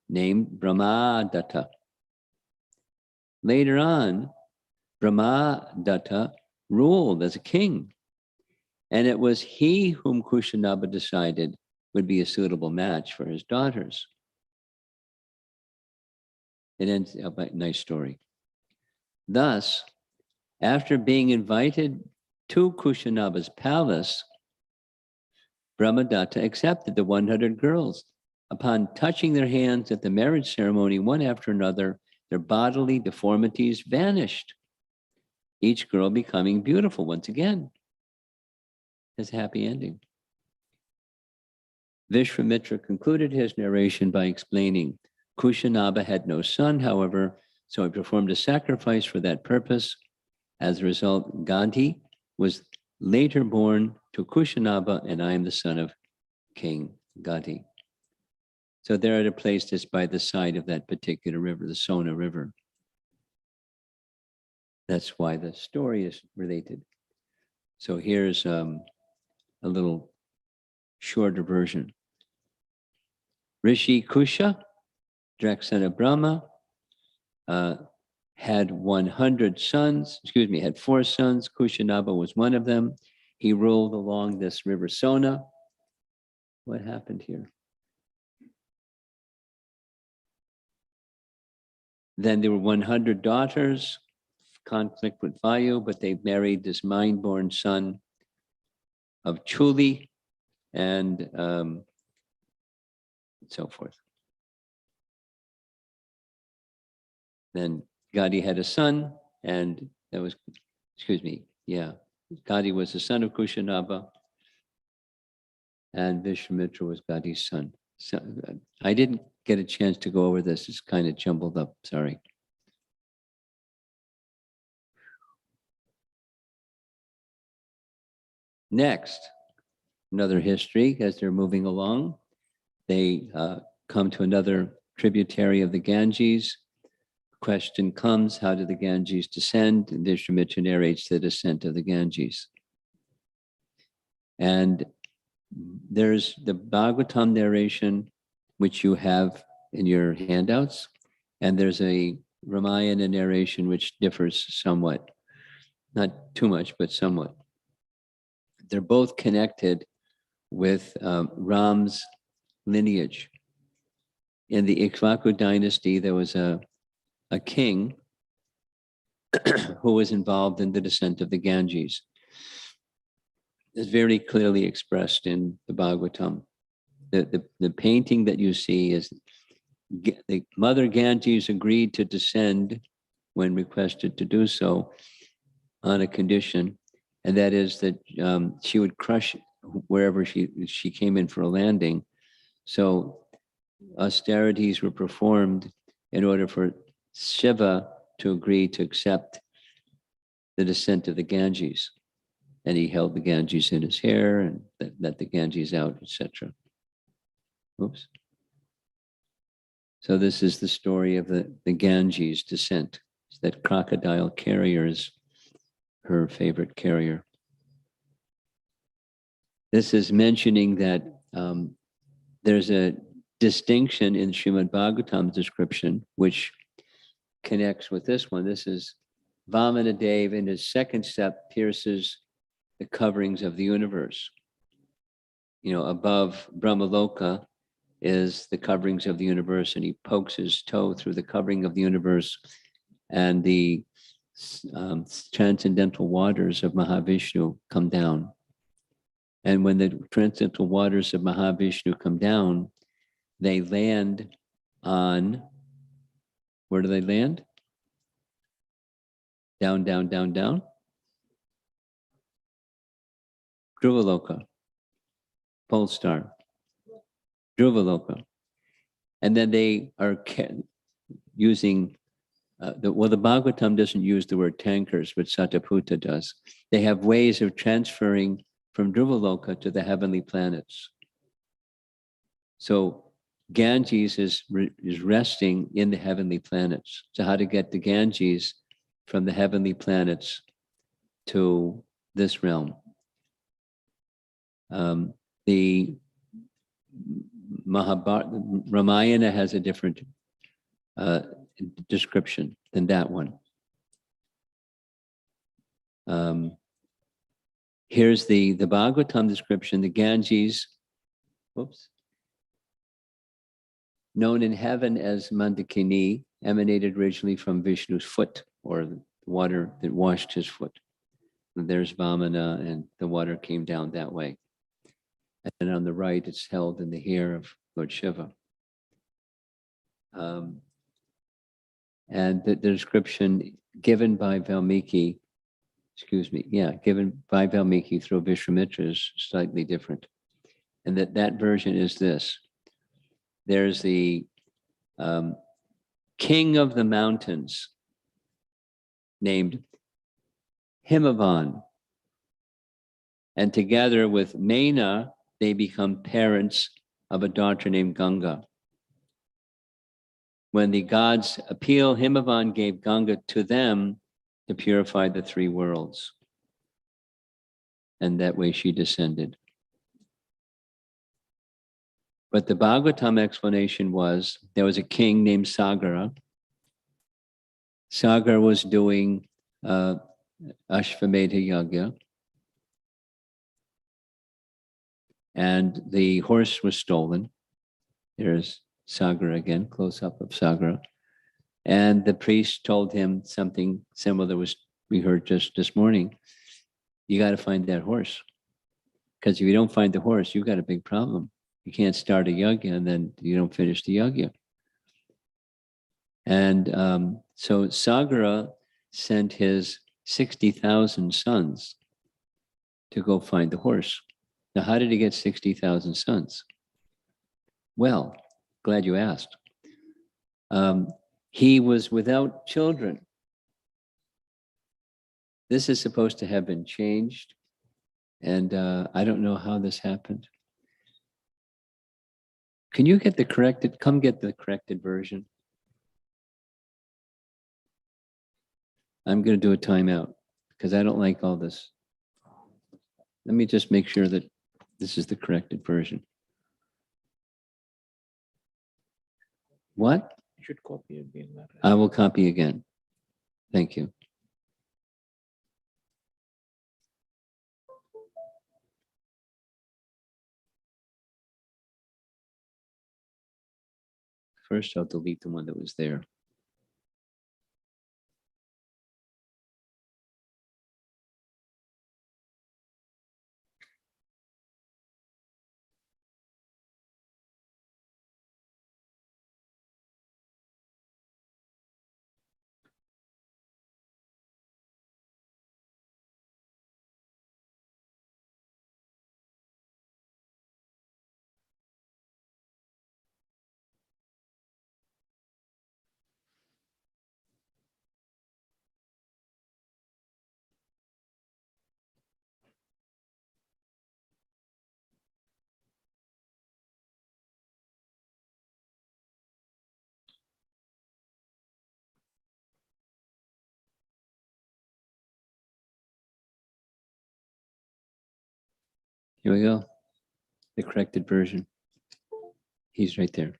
named Brahmadatta. Later on, Brahmadatta ruled as a king, and it was he whom Kushanaba decided would be a suitable match for his daughters. It ends up a nice story. Thus, after being invited to Kushanaba's palace, Brahmadatta accepted the 100 girls. Upon touching their hands at the marriage ceremony, one after another, their bodily deformities vanished, each girl becoming beautiful once again. His happy ending. Vishwamitra concluded his narration by explaining, Kushanaba had no son, however, so he performed a sacrifice for that purpose. As a result, Gandhi was later born to Kushanaba, and I am the son of King Gandhi. So they're at a place just by the side of that particular river, the Sona River. That's why the story is related. So here's a little shorter version. Rishi Kusha, direct son of Brahma, had 100 sons, had 4 sons. Kushanaba was one of them. He ruled along this river Sona. What happened here? Then there were 100 daughters, conflict with Vayu, but they married this mind-born son of Chuli and so forth. Then Gadi had a son, and that was, Gadi was the son of Kushanaba, and Vishwamitra was Gadi's son. So, I didn't get a chance to go over this. It's kind of jumbled up, sorry. Next, another history as they're moving along. They come to another tributary of the Ganges. Question comes, how did the Ganges descend? And Vishwamitra narrates the descent of the Ganges. And there's the Bhagavatam narration, which you have in your handouts, and there's a Ramayana narration which differs somewhat, not too much, but somewhat. They're both connected with Ram's lineage. In the Ikshvaku dynasty, there was a king who was involved in the descent of the Ganges. It's very clearly expressed in the Bhagavatam. The painting that you see is the Mother Ganges agreed to descend when requested to do so on a condition, and that is that she would crush wherever she came in for a landing. So austerities were performed in order for Shiva to agree to accept the descent of the Ganges. And he held the Ganges in his hair and let the Ganges out, etc. Oops. So this is the story of the Ganges descent. That crocodile carrier is her favorite carrier. This is mentioning that there's a distinction in Srimad Bhagavatam's description, which connects with this one. This is Vamanadev in his second step pierces the coverings of the universe. Above Brahmaloka is the coverings of the universe, and he pokes his toe through the covering of the universe, and the transcendental waters of Mahavishnu come down. And when the transcendental waters of Mahavishnu come down, they land on, where do they land? Down, down, down, down. Dhruvaloka, pole star, Dhruvaloka. And then they are using, the Bhagavatam doesn't use the word tankers, but Sataputta does. They have ways of transferring from Dhruvaloka to the heavenly planets. So Ganges is resting in the heavenly planets. So how to get the Ganges from the heavenly planets to this realm? The Ramayana has a different description than that one. Here's the Bhagavatam description. The Ganges, known in heaven as Mandakini, emanated originally from Vishnu's foot, or the water that washed his foot. And there's Vamana, and the water came down that way. And on the right, it's held in the hair of Lord Shiva. And the description given by Valmiki, given by Valmiki through Vishwamitra is slightly different. And that version is this. There's the king of the mountains named Himavan. And together with Mena, they become parents of a daughter named Ganga. When the gods appeal, Himavan gave Ganga to them to purify the three worlds. And that way she descended. But the Bhagavatam explanation was, there was a king named Sagara. Sagara was doing Ashvamedha Yagya. And the horse was stolen. There's Sagara again, close up of Sagara. And the priest told him something similar we heard just this morning. You got to find that horse. Because if you don't find the horse, you've got a big problem. You can't start a yagya and then you don't finish the yagya. And so Sagara sent his 60,000 sons to go find the horse. Now, how did he get 60,000 sons? Well, glad you asked. He was without children. This is supposed to have been changed. And I don't know how this happened. Can you get come get the corrected version? I'm going to do a timeout because I don't like all this. Let me just make sure that this is the corrected version. What? You should copy again. I will copy again. Thank you. First, I'll delete the one that was there. Here we go. The corrected version. He's right there.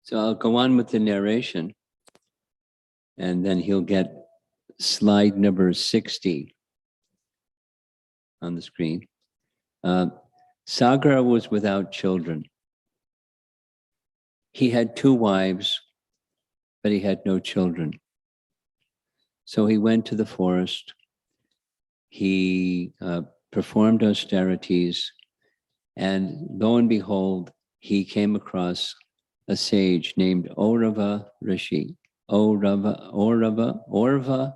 So I'll go on with the narration, and then he'll get slide number 60 on the screen. Sagara was without children. He had 2 wives, but he had no children. So he went to the forest. He performed austerities, and lo and behold, he came across a sage named Aurava Rishi. Orva,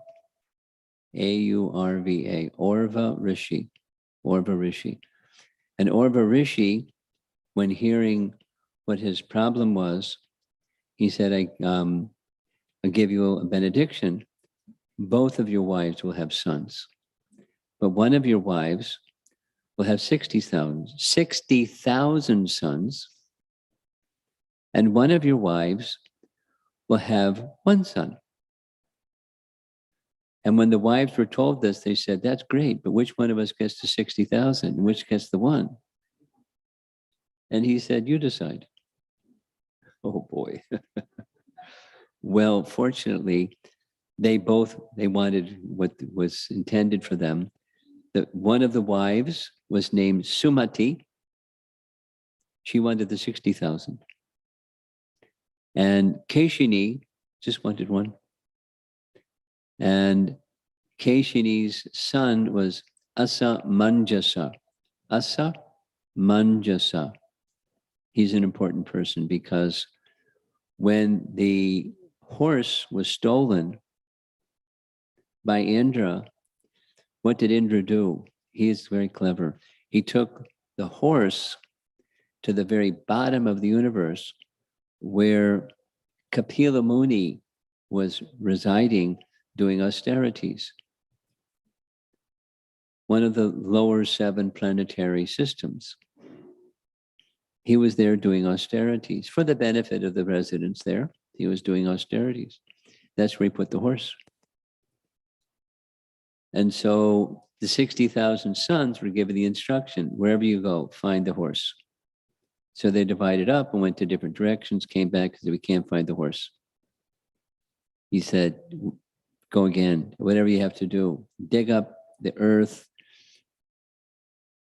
A-U-R-V-A, Orva Rishi. And Orva Rishi, when hearing what his problem was, he said, I'll give you a benediction. Both of your wives will have sons, but one of your wives will have 60,000 sons, and one of your wives will have one son. And when the wives were told this, they said, that's great, but which one of us gets to 60,000 and which gets the one? And he said, you decide. Oh boy. Well, fortunately, they wanted what was intended for them. That one of the wives was named Sumati. She wanted the 60,000. And Keshini just wanted one. And Keshini's son was Asa Manjasa. Asa Manjasa. He's an important person because when the horse was stolen by Indra, what did Indra do? He is very clever. He took the horse to the very bottom of the universe where Kapila Muni was residing doing austerities. One of the lower 7 planetary systems. He was there doing austerities for the benefit of the residents there. He was doing austerities. That's where he put the horse. And so the 60,000 sons were given the instruction, wherever you go, find the horse. So they divided up and went to different directions, came back and said, we can't find the horse. He said, go again, whatever you have to do, dig up the earth.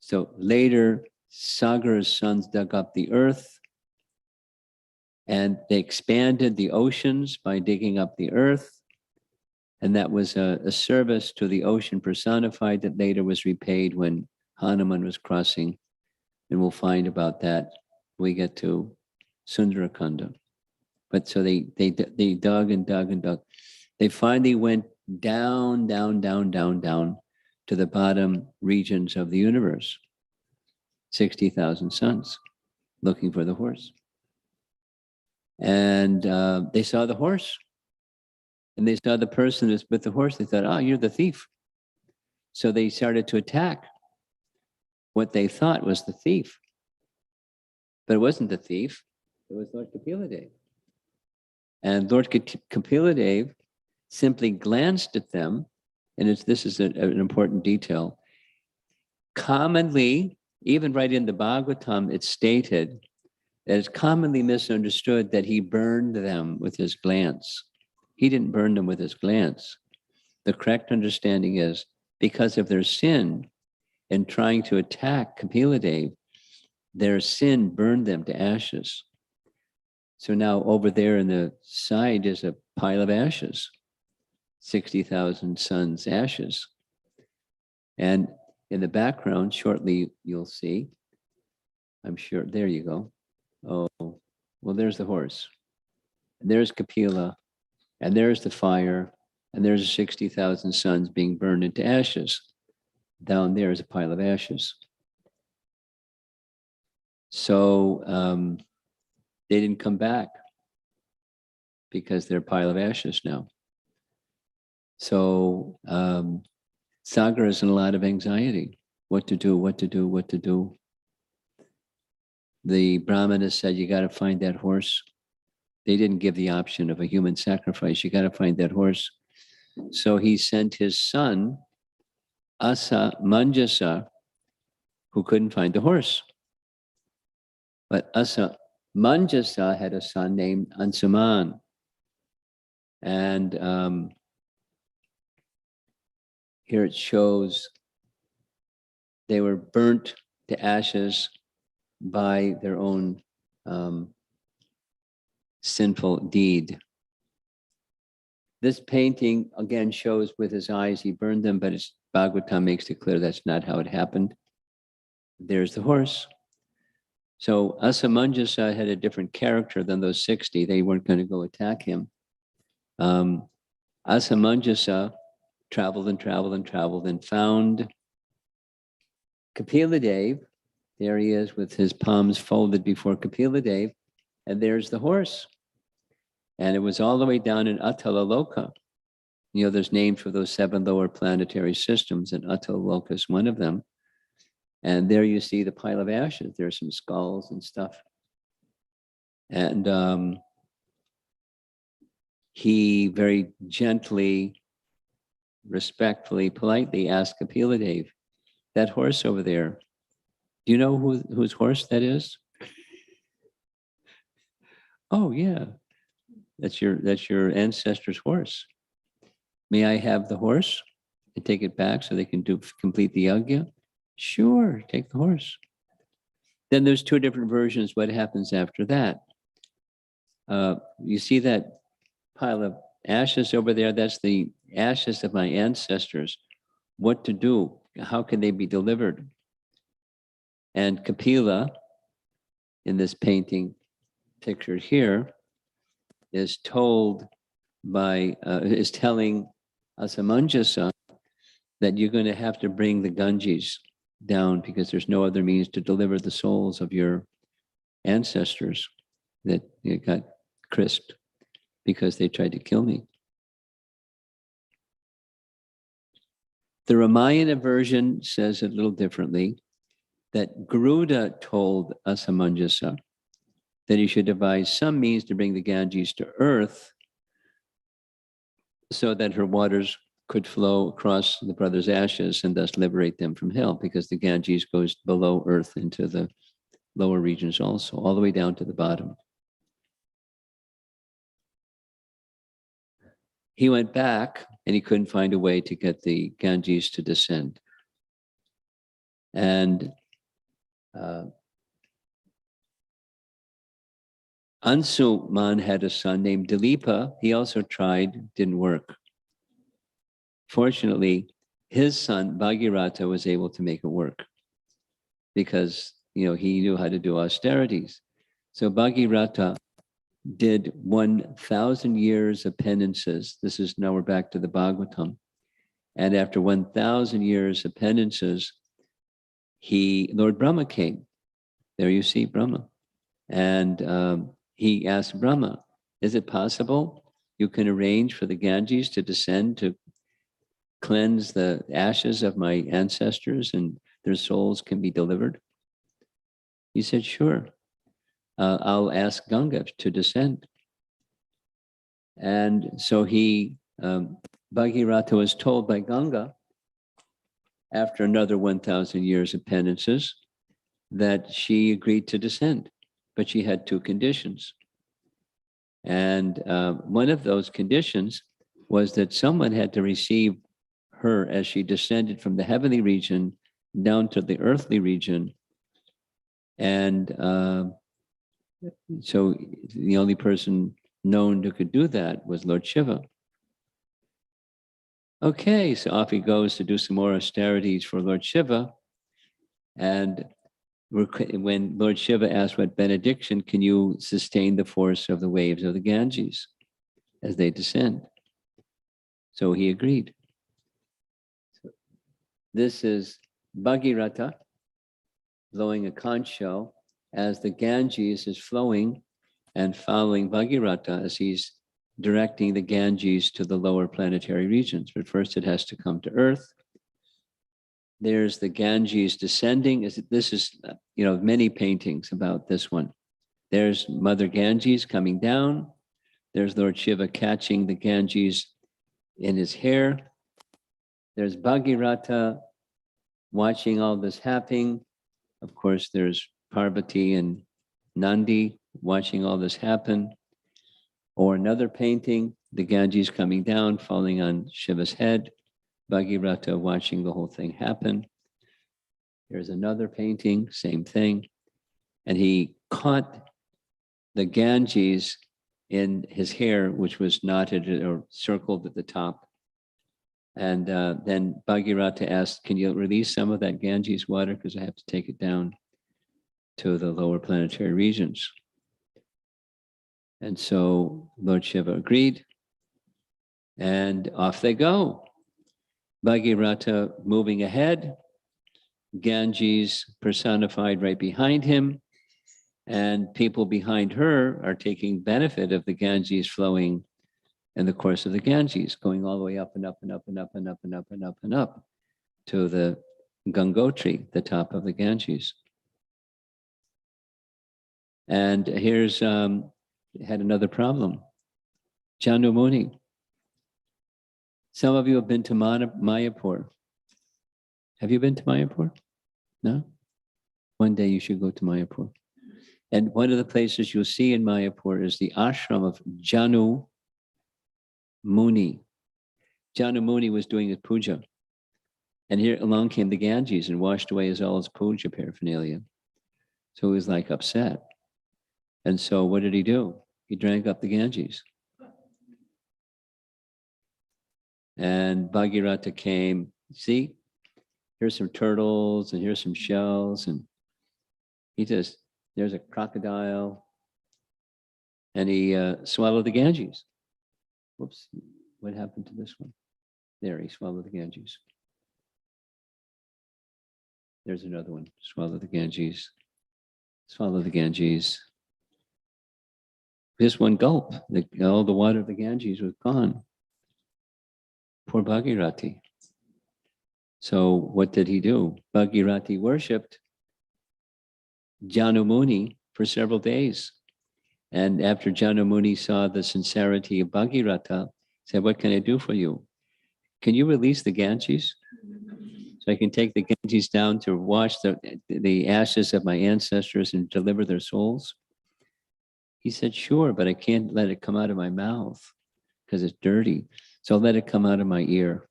So later, Sagar's sons dug up the earth and they expanded the oceans by digging up the earth. And that was a service to the ocean personified that later was repaid when Hanuman was crossing. And we'll find about that when we get to Sundarakanda. But so they dug and dug and dug. They finally went down to the bottom regions of the universe. 60,000 sons looking for the horse. And they saw the horse. And they saw the person that's with the horse. They thought, oh, you're the thief. So they started to attack what they thought was the thief. But it wasn't the thief. It was Lord Kapila. And Lord Kapila simply glanced at them. And this is an important detail. Commonly, even right in the Bhagavatam, it's stated that it's commonly misunderstood that he burned them with his glance. He didn't burn them with his glance. The correct understanding is because of their sin in trying to attack Kapila, their sin burned them to ashes. So now over there in the side is a pile of ashes, 60,000 sons' ashes. And in the background, shortly you'll see, I'm sure, there you go. Oh, well, there's the horse. And there's Kapila. And there's the fire, and there's 60,000 sons being burned into ashes. Down there is a pile of ashes. So they didn't come back because they're a pile of ashes now. So Sagar is in a lot of anxiety. What to do, what to do, what to do. The Brahmana said, you got to find that horse. They didn't give the option of a human sacrifice. You got to find that horse. So he sent his son, Asa Manjasa, who couldn't find the horse. But Asa Manjasa had a son named Ansuman. And here it shows they were burnt to ashes by their own sinful deed. This painting again shows with his eyes he burned them, but Bhagavatam makes it clear that's not how it happened. There's the horse. So Asamanjasa had a different character than those 60. They weren't going to go attack him. Asamanjasa traveled and traveled and traveled and found Kapila Dev. There he is with his palms folded before Kapila Dev, and there's the horse. And it was all the way down in Atalaloka. You know, there's names for those 7 lower planetary systems, and Atalaloka is one of them. And there you see the pile of ashes. There's some skulls and stuff. And he very gently, respectfully, politely asked Kapila Dev, that horse over there, do you know whose horse that is? Oh yeah, that's your ancestor's horse. May I have the horse and take it back so they can complete the yajna? Sure, take the horse. Then there's 2 different versions. What happens after that? You see that pile of ashes over there? That's the ashes of my ancestors. What to do? How can they be delivered? And Kapila, in this painting pictured here, is telling Asamanjasa that you're going to have to bring the Ganges down because there's no other means to deliver the souls of your ancestors that got crisped because they tried to kill me. The Ramayana version says it a little differently, that Garuda told Asamanjasa that he should devise some means to bring the Ganges to earth so that her waters could flow across the brothers' ashes and thus liberate them from hell, because the Ganges goes below earth into the lower regions also, all the way down to the bottom. He went back and he couldn't find a way to get the Ganges to descend. And Ansuman had a son named Dilipa. He also tried, didn't work. Fortunately, his son Bhagirath was able to make it work because he knew how to do austerities. So Bhagirath did 1,000 years of penances. This is now we're back to the Bhagavatam. And after 1,000 years of penances, Lord Brahma came. There you see Brahma. And he asked Brahma, is it possible you can arrange for the Ganges to descend to cleanse the ashes of my ancestors and their souls can be delivered? He said, sure. I'll ask Ganga to descend. And so Bhagirath was told by Ganga, after another 1,000 years of penances, that she agreed to descend, but she had 2 conditions. And one of those conditions was that someone had to receive her as she descended from the heavenly region down to the earthly region. And so the only person known who could do that was Lord Shiva. Okay, so off he goes to do some more austerities for Lord Shiva. And when Lord Shiva asked, what benediction can you sustain the force of the waves of the Ganges as they descend? So he agreed. So this is Bhagirath blowing a conch shell as the Ganges is flowing and following Bhagirath as he's directing the Ganges to the lower planetary regions. But first it has to come to Earth. There's the Ganges descending. This is, many paintings about this one. There's Mother Ganges coming down. There's Lord Shiva catching the Ganges in his hair. There's Bhagirath watching all this happening. Of course, there's Parvati and Nandi watching all this happen. Or another painting, the Ganges coming down, falling on Shiva's head. Bhagirath watching the whole thing happen. There's another painting, same thing. And he caught the Ganges in his hair, which was knotted or circled at the top. And then Bhagirath asked, can you release some of that Ganges water? Because I have to take it down to the lower planetary regions. And so Lord Shiva agreed. And off they go. Bhagirata moving ahead, Ganges personified right behind him, and people behind her are taking benefit of the Ganges flowing in the course of the Ganges, going all the way up and up and up and up and up and up and up and up to the Gangotri, the top of the Ganges. And here's, had another problem. Janu Muni. Some of you have been to Mayapur. Have you been to Mayapur? No? One day you should go to Mayapur. And one of the places you'll see in Mayapur is the ashram of Janu Muni. Janu Muni was doing his puja. And here along came the Ganges and washed away all his puja paraphernalia. So he was like upset. And so what did he do? He drank up the Ganges. And Bhagirata came, see, here's some turtles and here's some shells. And he just, there's a crocodile. And he swallowed the Ganges. Whoops, what happened to this one? There, he swallowed the Ganges. There's another one, swallow the Ganges. Swallow the Ganges. Just one gulp, all the water of the Ganges was gone. Poor Bhagirati. So what did he do? Bhagirati worshipped Janu Muni for several days. And after Janu Muni saw the sincerity of Bhagirata, said, what can I do for you? Can you release the Ganges? So I can take the Ganges down to wash the ashes of my ancestors and deliver their souls? He said, sure, but I can't let it come out of my mouth because it's dirty. So I'll let it come out of my ear.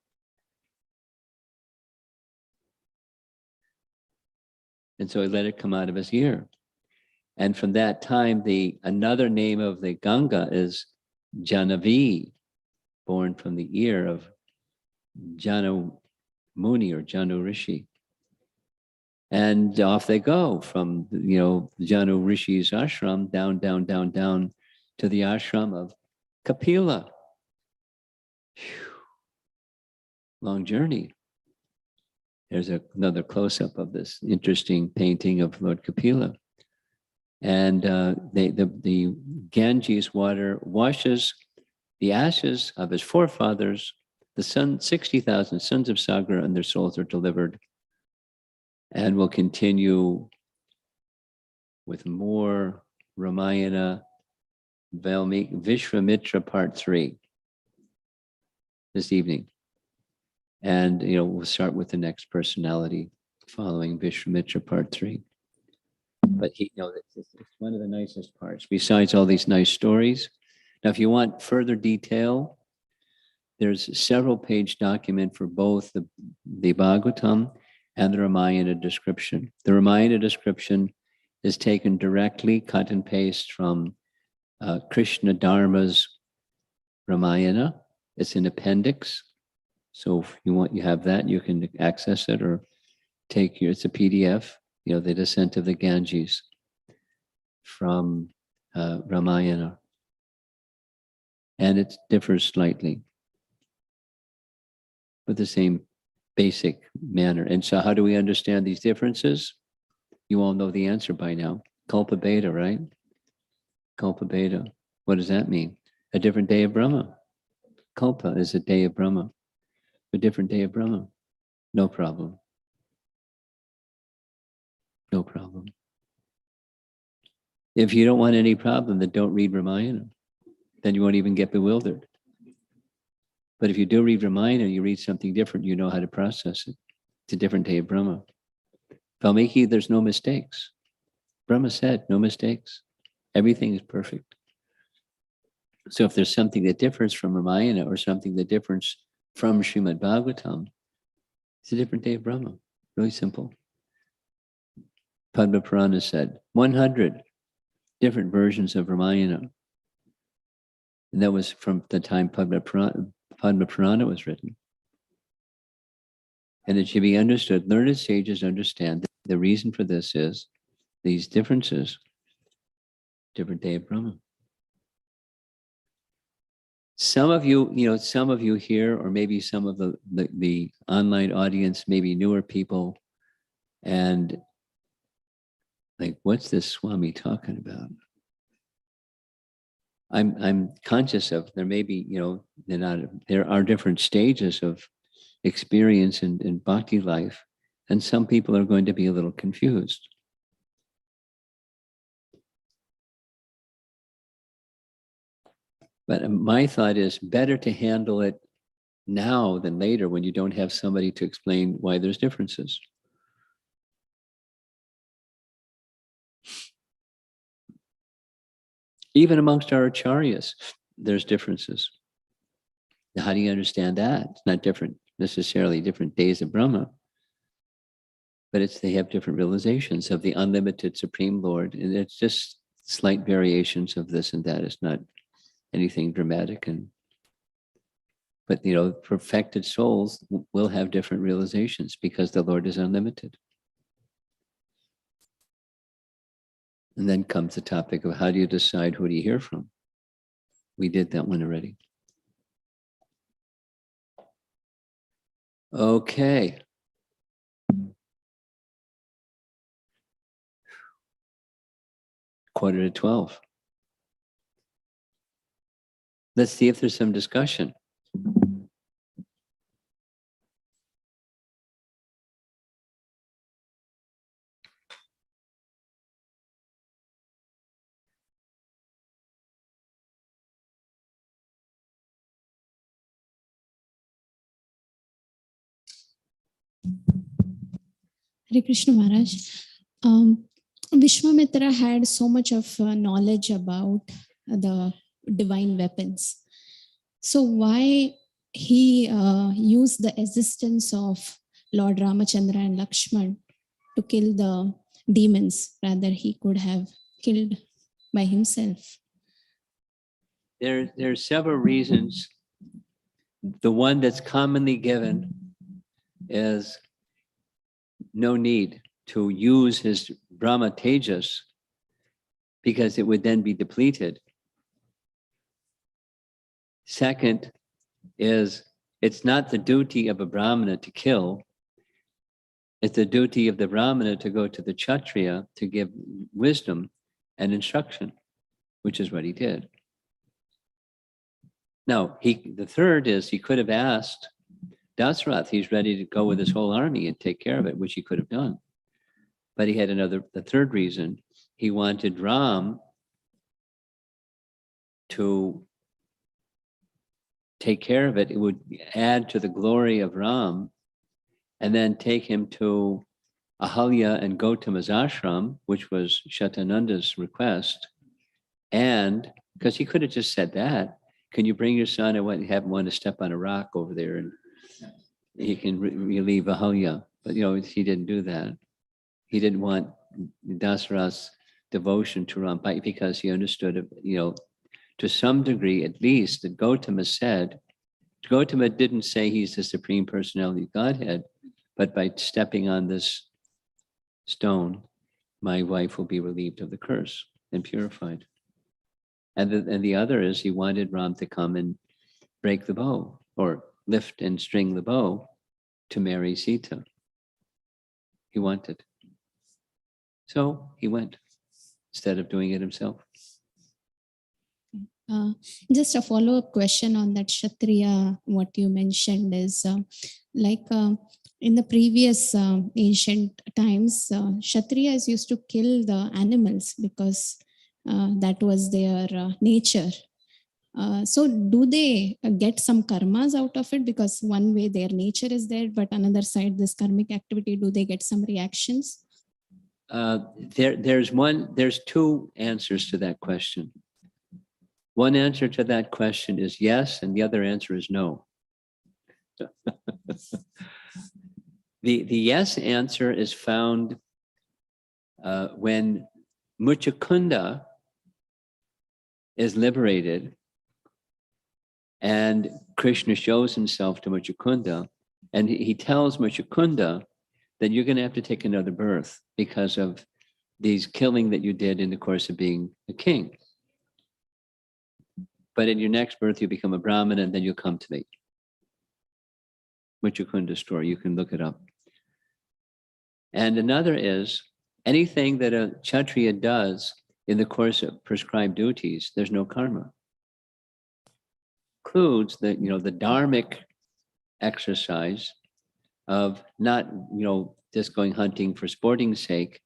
And so he let it come out of his ear. And from that time, another name of the Ganga is Janavi, born from the ear of Janu Muni or Janu Rishi. And off they go from, Janu Rishi's ashram down, down, down, down to the ashram of Kapila. Whew. Long journey. There's another close-up of this interesting painting of Lord Kapila. And the Ganges water washes the ashes of his forefathers, the 60,000 sons of Sagar, and their souls are delivered. And we'll continue with more Ramayana Vishwamitra part 3 this evening. And, we'll start with the next personality following Vishwamitra part 3. But it's one of the nicest parts, besides all these nice stories. Now, if you want further detail, there's a several page document for both the Bhagavatam and the Ramayana description. The Ramayana description is taken directly, cut and paste from Krishna Dharma's Ramayana. It's an appendix. So if you have that, you can access it or it's a PDF, the descent of the Ganges from Ramayana. And it differs slightly, but the same basic manner. And so how do we understand these differences? You all know the answer by now. Kalpa Beta, right? Kalpa Beta. What does that mean? A different day of Brahma. Kalpa is a day of Brahma. A different day of Brahma. No problem. No problem. If you don't want any problem, then don't read Ramayana. Then you won't even get bewildered. But if you do read Ramayana, you read something different, you know how to process it. It's a different day of Brahma. Valmiki, there's no mistakes. Brahma said, no mistakes. Everything is perfect. So if there's something that differs from Ramayana or something that differs from Srimad Bhagavatam, it's a different day of Brahma. Really simple. Padma Purana said 100 different versions of Ramayana. And that was from the time Padma Purana was written. And it should be understood, learned sages understand that the reason for this is these differences, different day of Brahma. Some of you, some of you here, or maybe some of the online audience, maybe newer people, and like, what's this Swami talking about? I'm conscious of there may be, there are different stages of experience in bhakti life, and some people are going to be a little confused. But my thought is better to handle it now than later when you don't have somebody to explain why there's differences. Even amongst our acharyas, there's differences. Now, how do you understand that? It's not necessarily different days of Brahma, but they have different realizations of the unlimited Supreme Lord. And it's just slight variations of this and that. It's not anything dramatic. But perfected souls will have different realizations because the Lord is unlimited. And then comes the topic of how do you decide who do you hear from? We did that one already. Okay. Quarter to 12. Let's see if there's some discussion. Hare Krishna Maharaj. Vishwamitra had so much of knowledge about the divine weapons. So why he used the assistance of Lord Ramachandra and Lakshman to kill the demons, rather he could have killed by himself? There are several reasons. The one that's commonly given is no need to use his Brahma Tejas because it would then be depleted. Second is it's not the duty of a Brahmana to kill. It's the duty of the Brahmana to go to the Kshatriya to give wisdom and instruction, which is what he did. Now, the third is he could have asked Dasrath, he's ready to go with his whole army and take care of it, which he could have done. But he had the third reason. He wanted Ram to take care of it. It would add to the glory of Ram, and then take him to Ahalya and Gautama's ashram, which was Shatananda's request. And because he could have just said that, can you bring your son? I have him want to step on a rock over there and he can relieve Ahalya. But he didn't do that. He didn't want Dasarath's devotion to Ram because he understood, to some degree at least, that Gautama didn't say he's the Supreme Personality of Godhead, but by stepping on this stone, my wife will be relieved of the curse and purified. And the other is he wanted Ram to come and break the bow or lift and string the bow to marry Sita. He wanted. So he went instead of doing it himself. Just a follow-up question on that Kshatriya, what you mentioned is in the previous ancient times, Kshatriyas used to kill the animals because that was their nature. So do they get some karmas out of it? Because one way their nature is there, but another side, this karmic activity, do they get some reactions? There's two answers to that question. One answer to that question is yes, and the other answer is no. The yes answer is found when Muchakunda is liberated and Krishna shows himself to Muchakunda, and he tells Muchakunda that you're going to have to take another birth because of these killing that you did in the course of being a king. But in your next birth, you become a Brahmana and then you'll come to me. Muchakunda's story, you can look it up. And another is, anything that a Kshatriya does in the course of prescribed duties, there's no karma. Includes the, the dharmic exercise of not, just going hunting for sporting's sake,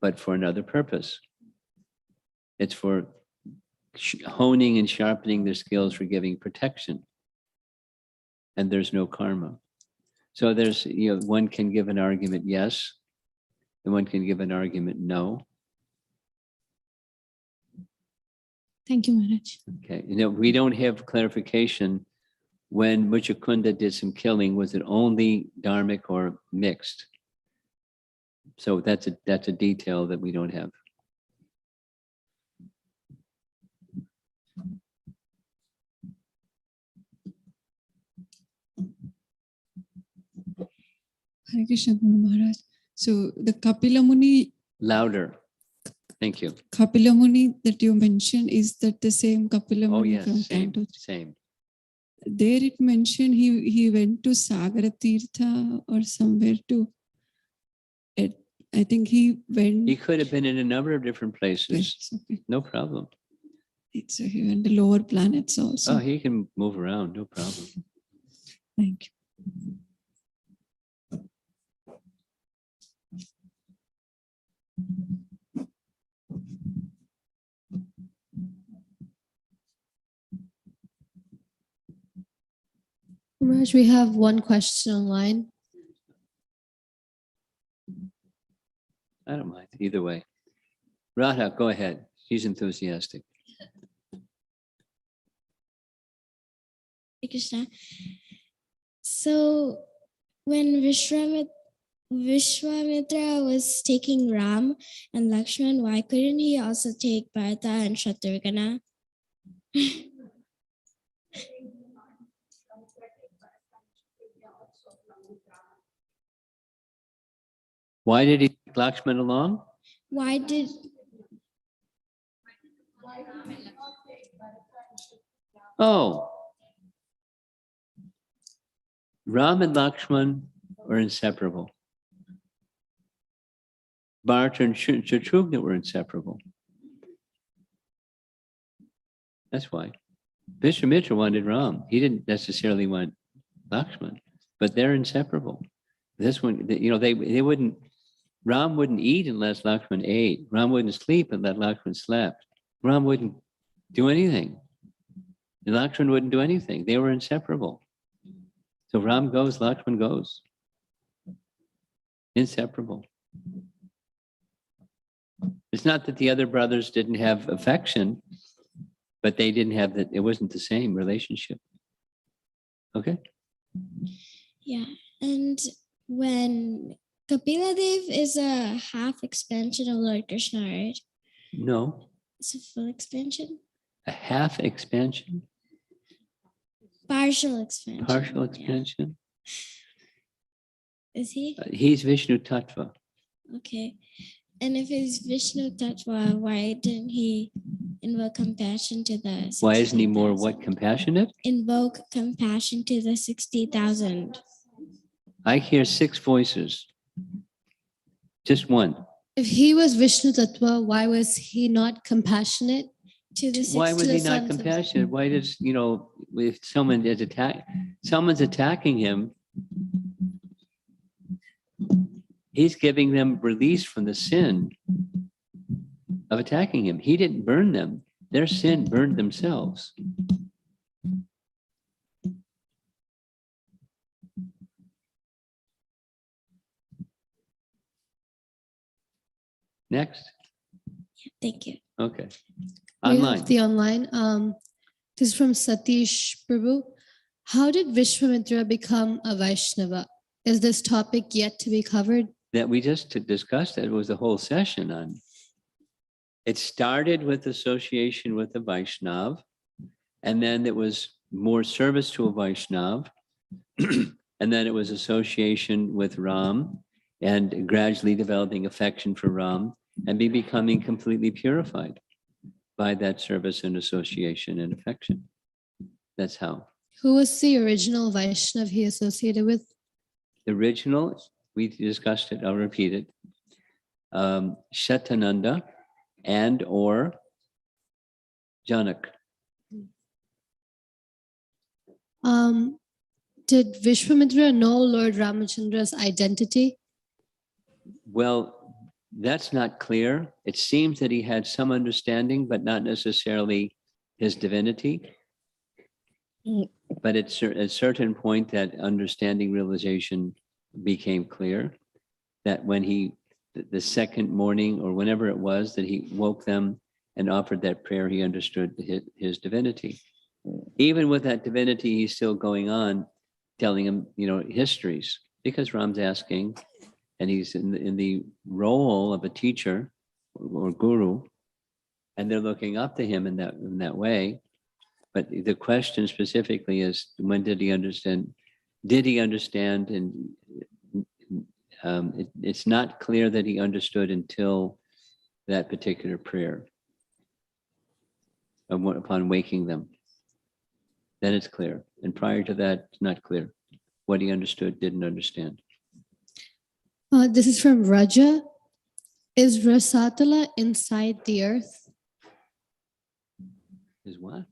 but for another purpose. It's for honing and sharpening their skills for giving protection. And there's no karma. So there's, one can give an argument yes, and one can give an argument no. Thank you, Maharaj. Okay, we don't have clarification when Muchakunda did some killing, was it only dharmic or mixed? So that's a detail that we don't have. Hare Krishna, Guru Maharaj. So the Kapila Muni. Louder. Thank you. Kapila Muni that you mentioned, is that the same Kapila Muni yes, from same, Canto? same. There it mentioned he went to Sagara Tirtha or somewhere to. I think he went. He could have been in a number of different places. Okay. No problem. So he went to lower planets also. Oh, he can move around, no problem. Thank you. Maharaj, we have one question online. I don't mind either way. Radha, go ahead. She's enthusiastic. Krishna. So when Vishwamitra was taking Ram and Lakshman, why couldn't he also take Bharata and Shatrugna? Why did he take Lakshman along? Why did Oh, Ram and Lakshman were inseparable. Bharata and Shatrugna were inseparable. That's why. Vishwamitra wanted Ram. He didn't necessarily want Lakshman, but they're inseparable. This one, they wouldn't, Ram wouldn't eat unless Lakshman ate. Ram wouldn't sleep unless Lakshman slept. Ram wouldn't do anything. And Lakshman wouldn't do anything. They were inseparable. So Ram goes, Lakshman goes. Inseparable. It's not that the other brothers didn't have affection, but they didn't have that. It wasn't the same relationship. Okay. Yeah, and when Kapila Dev is a half expansion of Lord Krishna, right? No. It's a full expansion? A half expansion? Partial expansion. Partial expansion? Yeah. Is he? He's Vishnu Tattva. Okay. And if he's Vishnu Tattva, why didn't he invoke compassion to the Why isn't he more 60,000? compassionate? Invoke compassion to the 60,000. I hear 6 voices. Just one. If he was Vishnu Tattva, why was he not compassionate? To the Why was he the not sons of- compassionate? Why does, if someone's attacking him, he's giving them release from the sin of attacking him. He didn't burn them. Their sin burned themselves. Next. Thank you. Okay. We Online. have the online. This is from Satish Prabhu. How did Vishwamitra become a Vaishnava? Is this topic yet to be covered? That we just discussed, that was the whole session on. It started with association with a Vaishnav, and then it was more service to a Vaishnav, and then it was association with Ram, and gradually developing affection for Ram, and becoming completely purified. by that service and association and affection. That's how. Who was the original Vaishnav he associated with? The original, we discussed it, I'll repeat it. Shatananda and or Janak. Did Vishwamitra know Lord Ramachandra's identity? Well, that's not clear. It seems that he had some understanding, but not necessarily his divinity. But at a certain point, that understanding realization became clear, that when he, the second morning or whenever it was that he woke them and offered that prayer, he understood his divinity. Even with that divinity, he's still going on telling him, histories, because Ram's asking, and he's in the role of a teacher or guru, and they're looking up to him in that way. But the question specifically is, when did he understand? Did he understand? And it's not clear that he understood until that particular prayer upon waking them. Then it's clear. And prior to that, it's not clear what he understood, didn't understand. This is from Raja. Is Rasatala inside the earth? Is what?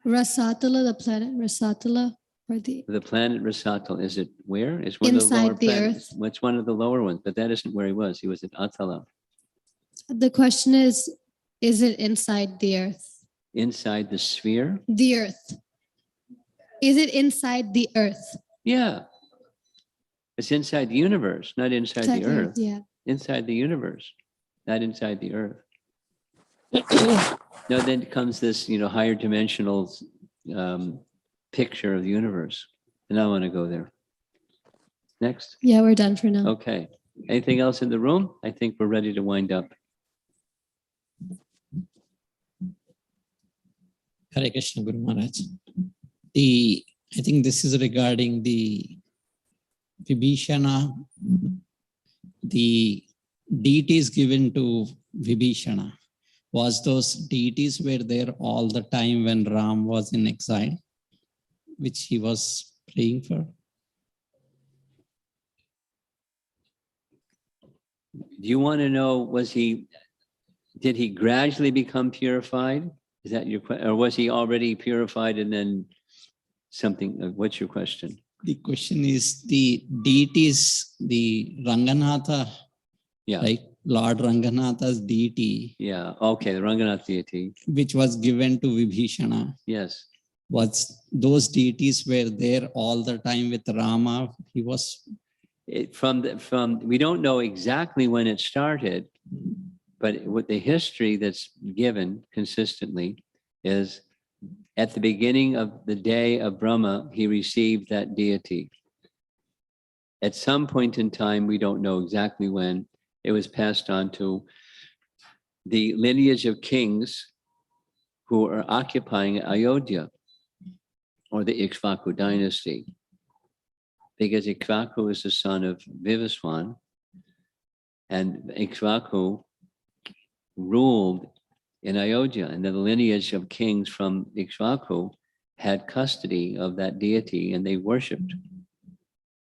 Rasatala, the planet Rasatala, or the planet Rasatal, is it where? It's one inside of the lower the planets. earth. It's one of the lower ones, but that isn't where he was. He was at Atala. The question is it inside the earth? Inside the sphere? The earth. Is it inside the earth? Yeah. It's inside the universe, not inside Inside the earth. yeah. Inside the universe, not inside the earth. Now then comes this, higher dimensional picture of the universe. And I want to go there. Next. Yeah, we're done for now. Okay. Anything else in the room? I think we're ready to wind up. Hare Krishna, Guru Maharaj. I think this is regarding the Vibhishana, the deities given to Vibhishana. Was those deities were there all the time when Ram was in exile, which he was praying for? Do you want to know, did he gradually become purified? Is that your question? Or was he already purified and then something, what's your question? The question is the deities, the Ranganatha, Yeah. right? Lord Ranganatha's deity. Yeah. Okay. The Ranganath deity. Which was given to Vibhishana. Yes. Was those deities were there all the time with Rama? He was. We don't know exactly when it started, but with the history that's given consistently is at the beginning of the day of Brahma, he received that deity. At some point in time, we don't know exactly when, it was passed on to the lineage of kings who are occupying Ayodhya or the Ikshvaku dynasty. Because Ikshvaku is the son of Viswamitra, and Ikshvaku ruled in Ayodhya, and the lineage of kings from Ikshvaku had custody of that deity, and they worshipped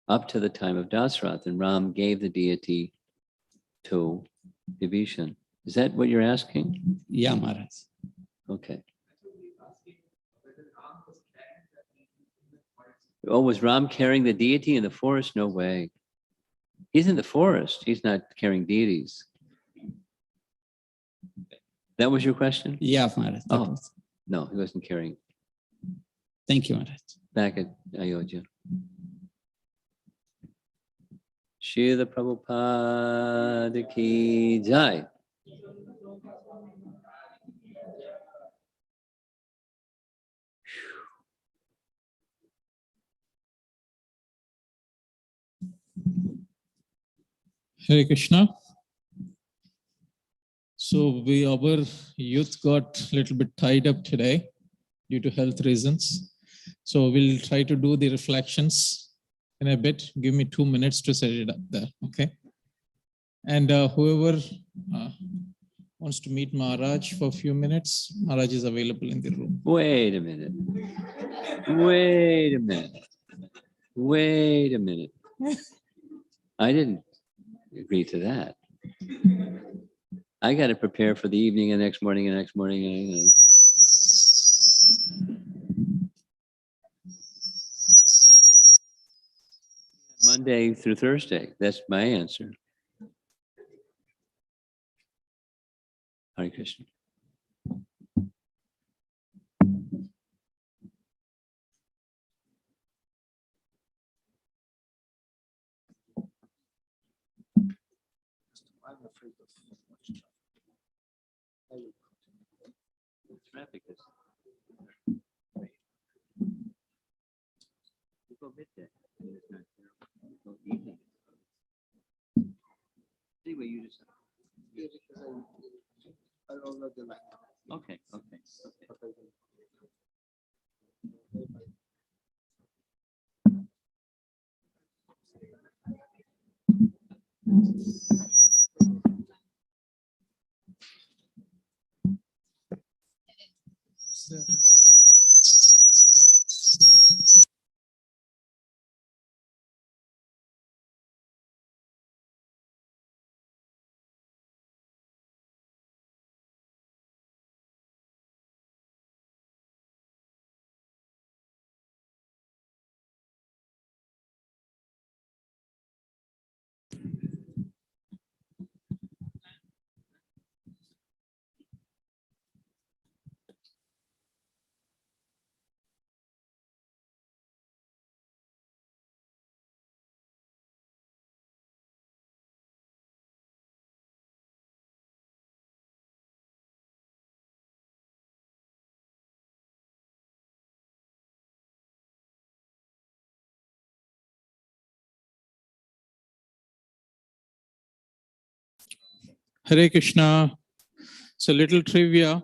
up to the time of Dasarath, and Ram gave the deity to Vibhishan. Is that what you're asking? Yeah, Maharaj. Okay. Oh, was Ram carrying the deity in the forest? No way. He's in the forest. He's not carrying deities. That was your question? Yeah, Maharaj. Oh, no, he wasn't carrying. Thank you, Maharaj. Back at Ayodhya. Srila Prabhupada ki jai. Hare Krishna. So our youth got a little bit tied up today due to health reasons. So we'll try to do the reflections in a bit. Give me 2 minutes to set it up there, okay? And whoever wants to meet Maharaj for a few minutes, Maharaj is available in the room. Wait a minute. Wait a minute. Wait a minute. I didn't agree to that. I got to prepare for the evening and next morning and next morning. Monday through Thursday. That's my answer. Hare Krishna. Traffic is. You go midday. It's not terrible. Go evening. See what you just said. Okay, okay, okay. Hare Krishna. So little trivia,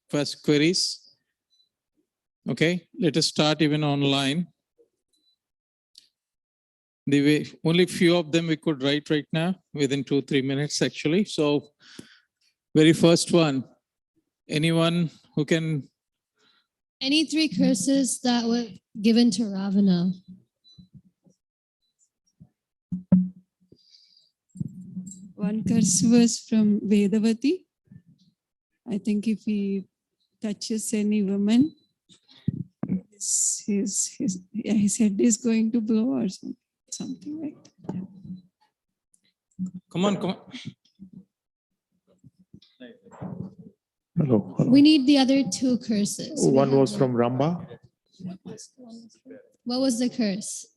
first queries. Okay, let us start even online. The way, only few of them we could write right now within 2-3 minutes actually. So very first one, anyone who can, Any three curses that were given to Ravana? One curse was from Vedavati. I think if he touches any woman, his head is going to blow or something like that. come on. Hello. We need the other two curses. We One have was them. from Ramba. What was the curse?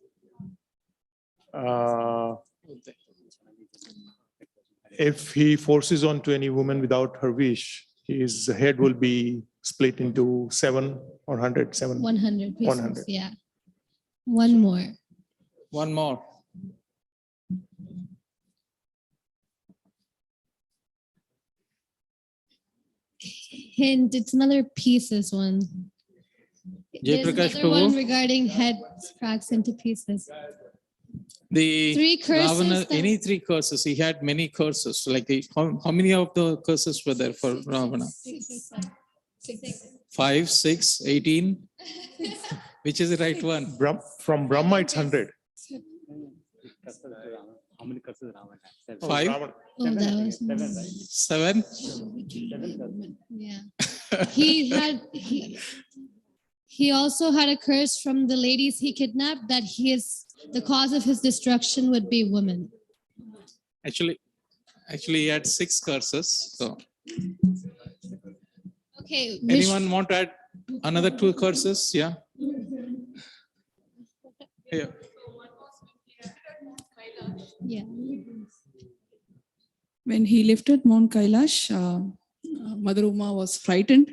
If he forces onto any woman without her wish, his head will be split into 7 or 100. 100 pieces. 100. Yeah. One more. One more. Hint, it's another pieces one. Jai There's Prakash another one Prabhu. regarding head cracks into pieces. The Three curses Ravana, that- any three curses, he had many curses. Like how many of the curses were there for Ravana? 5, 6, 18. Which is the right one? From Brahma, it's 100. How many curses Ravana had? 5, Ravana. Oh, that was 7. yeah. He also had a curse from the ladies he kidnapped that the cause of his destruction would be women. Actually, he had 6 curses. So Okay. anyone want to add another 2 curses? Yeah. Here. Yeah. When he lifted Mount Kailash, Mother Uma was frightened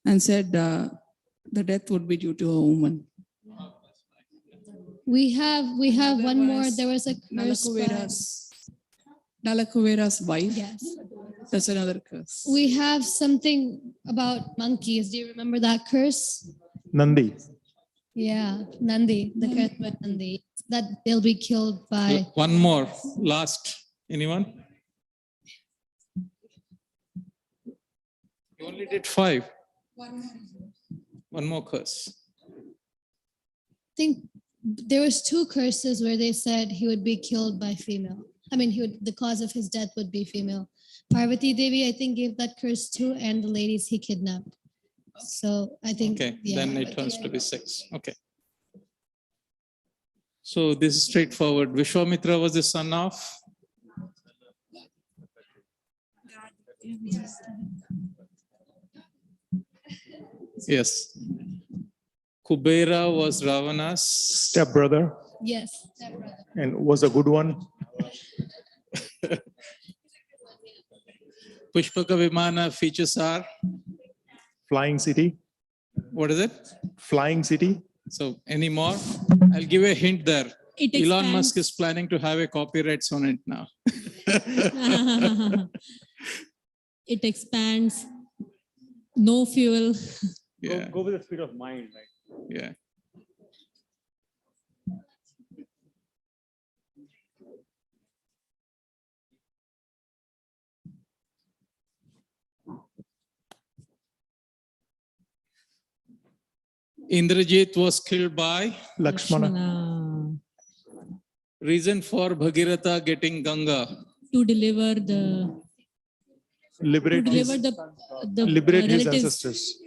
and said the death would be due to a woman. We have one more. There was a curse. Nalakuvera's wife. Yes. That's another curse. We have something about monkeys. Do you remember that curse? Nandi. Yeah, Nandi, the curse about Nandi. That they'll be killed by. One more, last. Anyone? only did 5. One more curse. I think there was 2 curses where they said he would be killed by female. I mean, the cause of his death would be female. Parvati Devi, I think, gave that curse too, and the ladies he kidnapped. So I think, Okay, yeah, then it turns to be 6. Okay. So this is straightforward. Vishwamitra was the son of? Yes. Kubera was Ravana's Stepbrother, yes. and was a good one. Pushpaka Vimana features are, Flying city, what is it? flying city. So any more? I'll give you a hint there. It Elon Musk expands. is planning to have a copyrights on it now. It expands. No fuel. Yeah, Go with the speed of mind, right? yeah. Indrajit was killed by, Lakshmana. Lakshmana. reason for Bhagirath getting Ganga. To deliver the Liberate his, liberate his relatives. ancestors.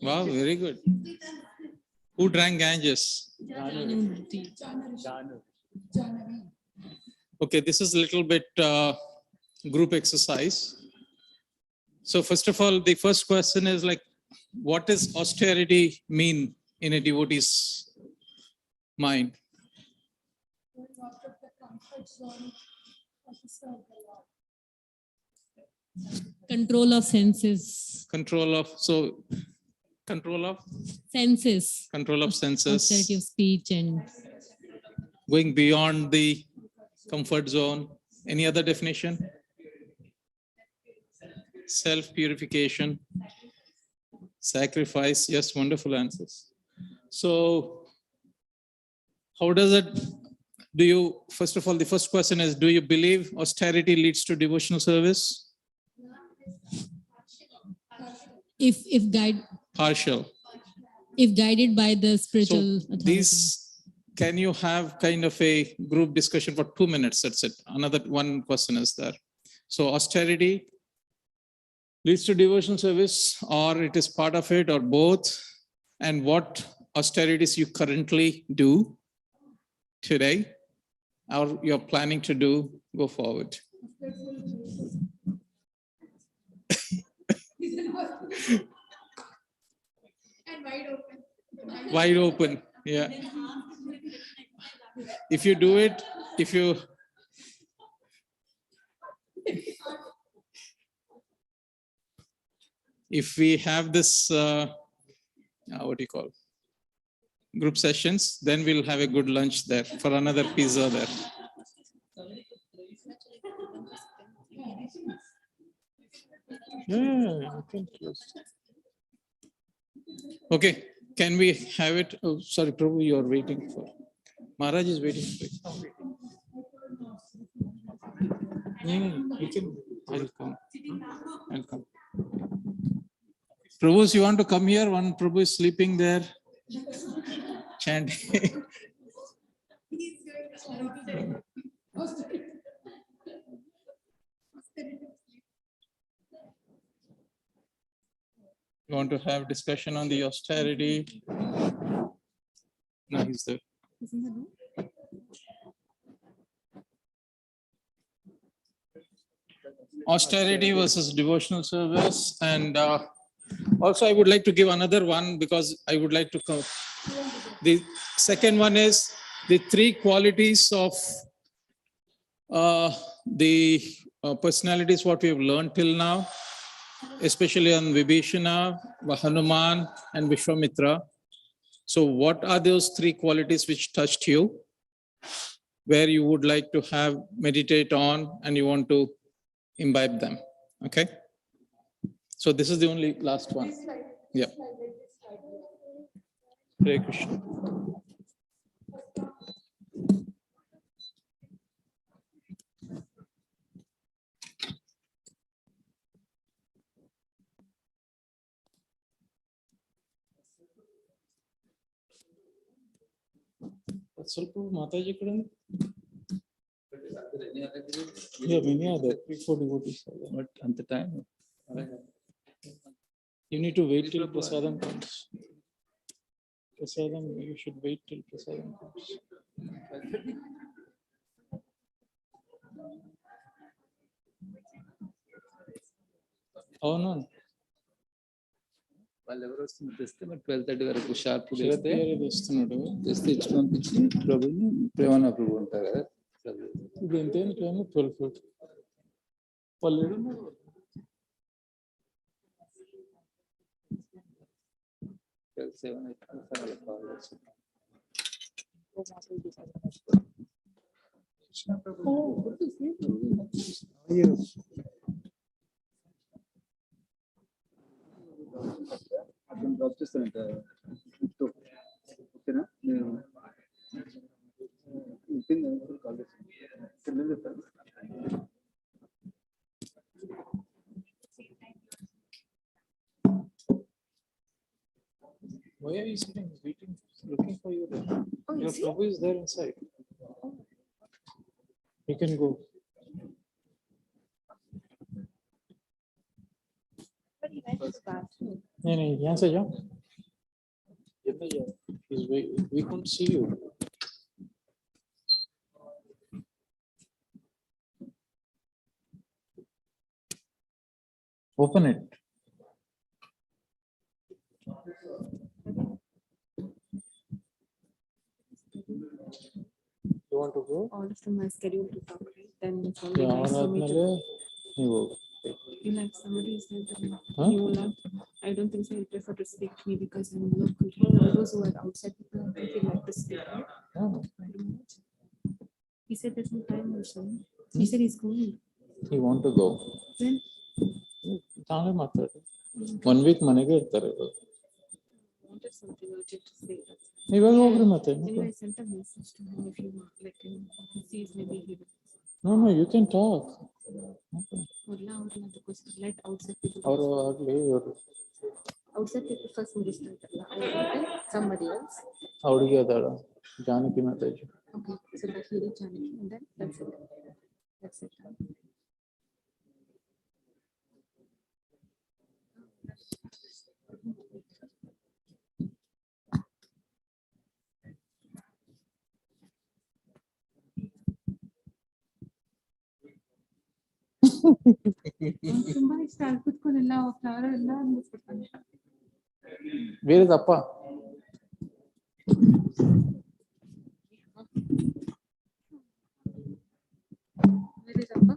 Wow, very good. Who drank Ganges? Janu. Okay, this is a little bit group exercise. So first of all, the first question is like, what does austerity mean in a devotee's mind? Control of senses. Control of, so control of Senses. senses, Austerity of speech and going beyond the comfort zone. Any other definition? Self-purification, sacrifice. Yes, wonderful answers. So how does it, do you, first of all, the first question is, do you believe austerity leads to devotional service? if Partial. guided by the spiritual So authority. these, can you have kind of a group discussion for 2 minutes? That's it. Another one question is there. So austerity leads to devotional service, or it is part of it, or both? And what austerities you currently do today, or you're planning to do go forward? Wide open, yeah. If you do it, if we have this, what do you call, group sessions, then we'll have a good lunch there for another pizza there. Yeah, thank you. Okay, can we have it? Oh, sorry, Prabhu, you're waiting for. Maharaj is waiting for it. Yeah, you can. I'll come. I'll come. Prabhus, you want to come here? One Prabhu is sleeping there, chanting. You want to have discussion on the austerity? No, he's there. Austerity versus devotional service. And also I would like to give another one, because I would like to come. The second one is the 3 qualities of the personalities what we have learned till now, especially on Vibhishana, Hanuman, and Vishwamitra. So what are those 3 qualities which touched you, where you would like to have meditate on and you want to imbibe them? Okay. So this is the only last one. Yeah. Hare Krishna. ಸ್ವಲ್ಪ ಮಾತಾಜಿ ಕಡೆ yeah, many other 3-4 devotees are there. But at the time, You need to wait till prasadam comes. Prasadam, you should wait till prasadam comes. Oh no, వాళ్ళు ఎవరు వస్తుంది తెస్తే మరి 12:30 వరకు sharp తెస్తే శివతేరి తెస్తున్నాడు. తెస్తే ఇచ్చి పంపించి ప్రభుని ప్రేమాన ప్రభు ఉంటారు కదా ఇప్పుడు ఎంతైంది టైం? 12:40. వాళ్ళు ఏడున్నారు? డ్రాప్ చేస్తానంట ఓకేనా నేను కాల్ చేస్తాను చెప్తాను. Why are you sitting, waiting, looking for you there? Your Prabhu is there inside. You can go. नहीं, यहाँ से जाओ. We couldn't see you. Open it. You want to go? All of them are scheduled to talk, right? Then it's Yeah, only nice for me ಆದ್ಮೇಲೆ to. ನೀವು You like somebody is like that. Huh? You will not. I don't think so. You prefer to speak to me because I'm local. All those who are outside people, I think you like to speak. Right? Oh, He said there's no time also. He said he's going. you want to go? When? ತಾನೇ ಮಾತಾಡಿ 1 week ಮನೆಗೆ ಇರ್ತಾರೆ ಇವಾಗ. I wanted something urgent to say. ಇವಾಗ ಹೋಗ್ರಿ ಮತ್ತೆ. Anyway, I sent a message to him if you want, like, he sees maybe he will. No, you can talk. Let outside people. ಅವರು ಆಗ್ಲಿ ಇವರು Outside people first understand. Somebody else. ಆ ಹುಡುಗಿ ಅದಾಳ Janaki Mataji. Okay, so that he reach Janaki and then that's it. That's it. ತುಂಬಾ ಇಷ್ಟ ಅಲ್ಲಿ ಕುತ್ಕೊಂಡು ಎಲ್ಲ ಫ್ಲವರ್ ಎಲ್ಲ ಅಂದ್ಬಿಡ್ತಾನೆ. Where is Appa? Where is Appa?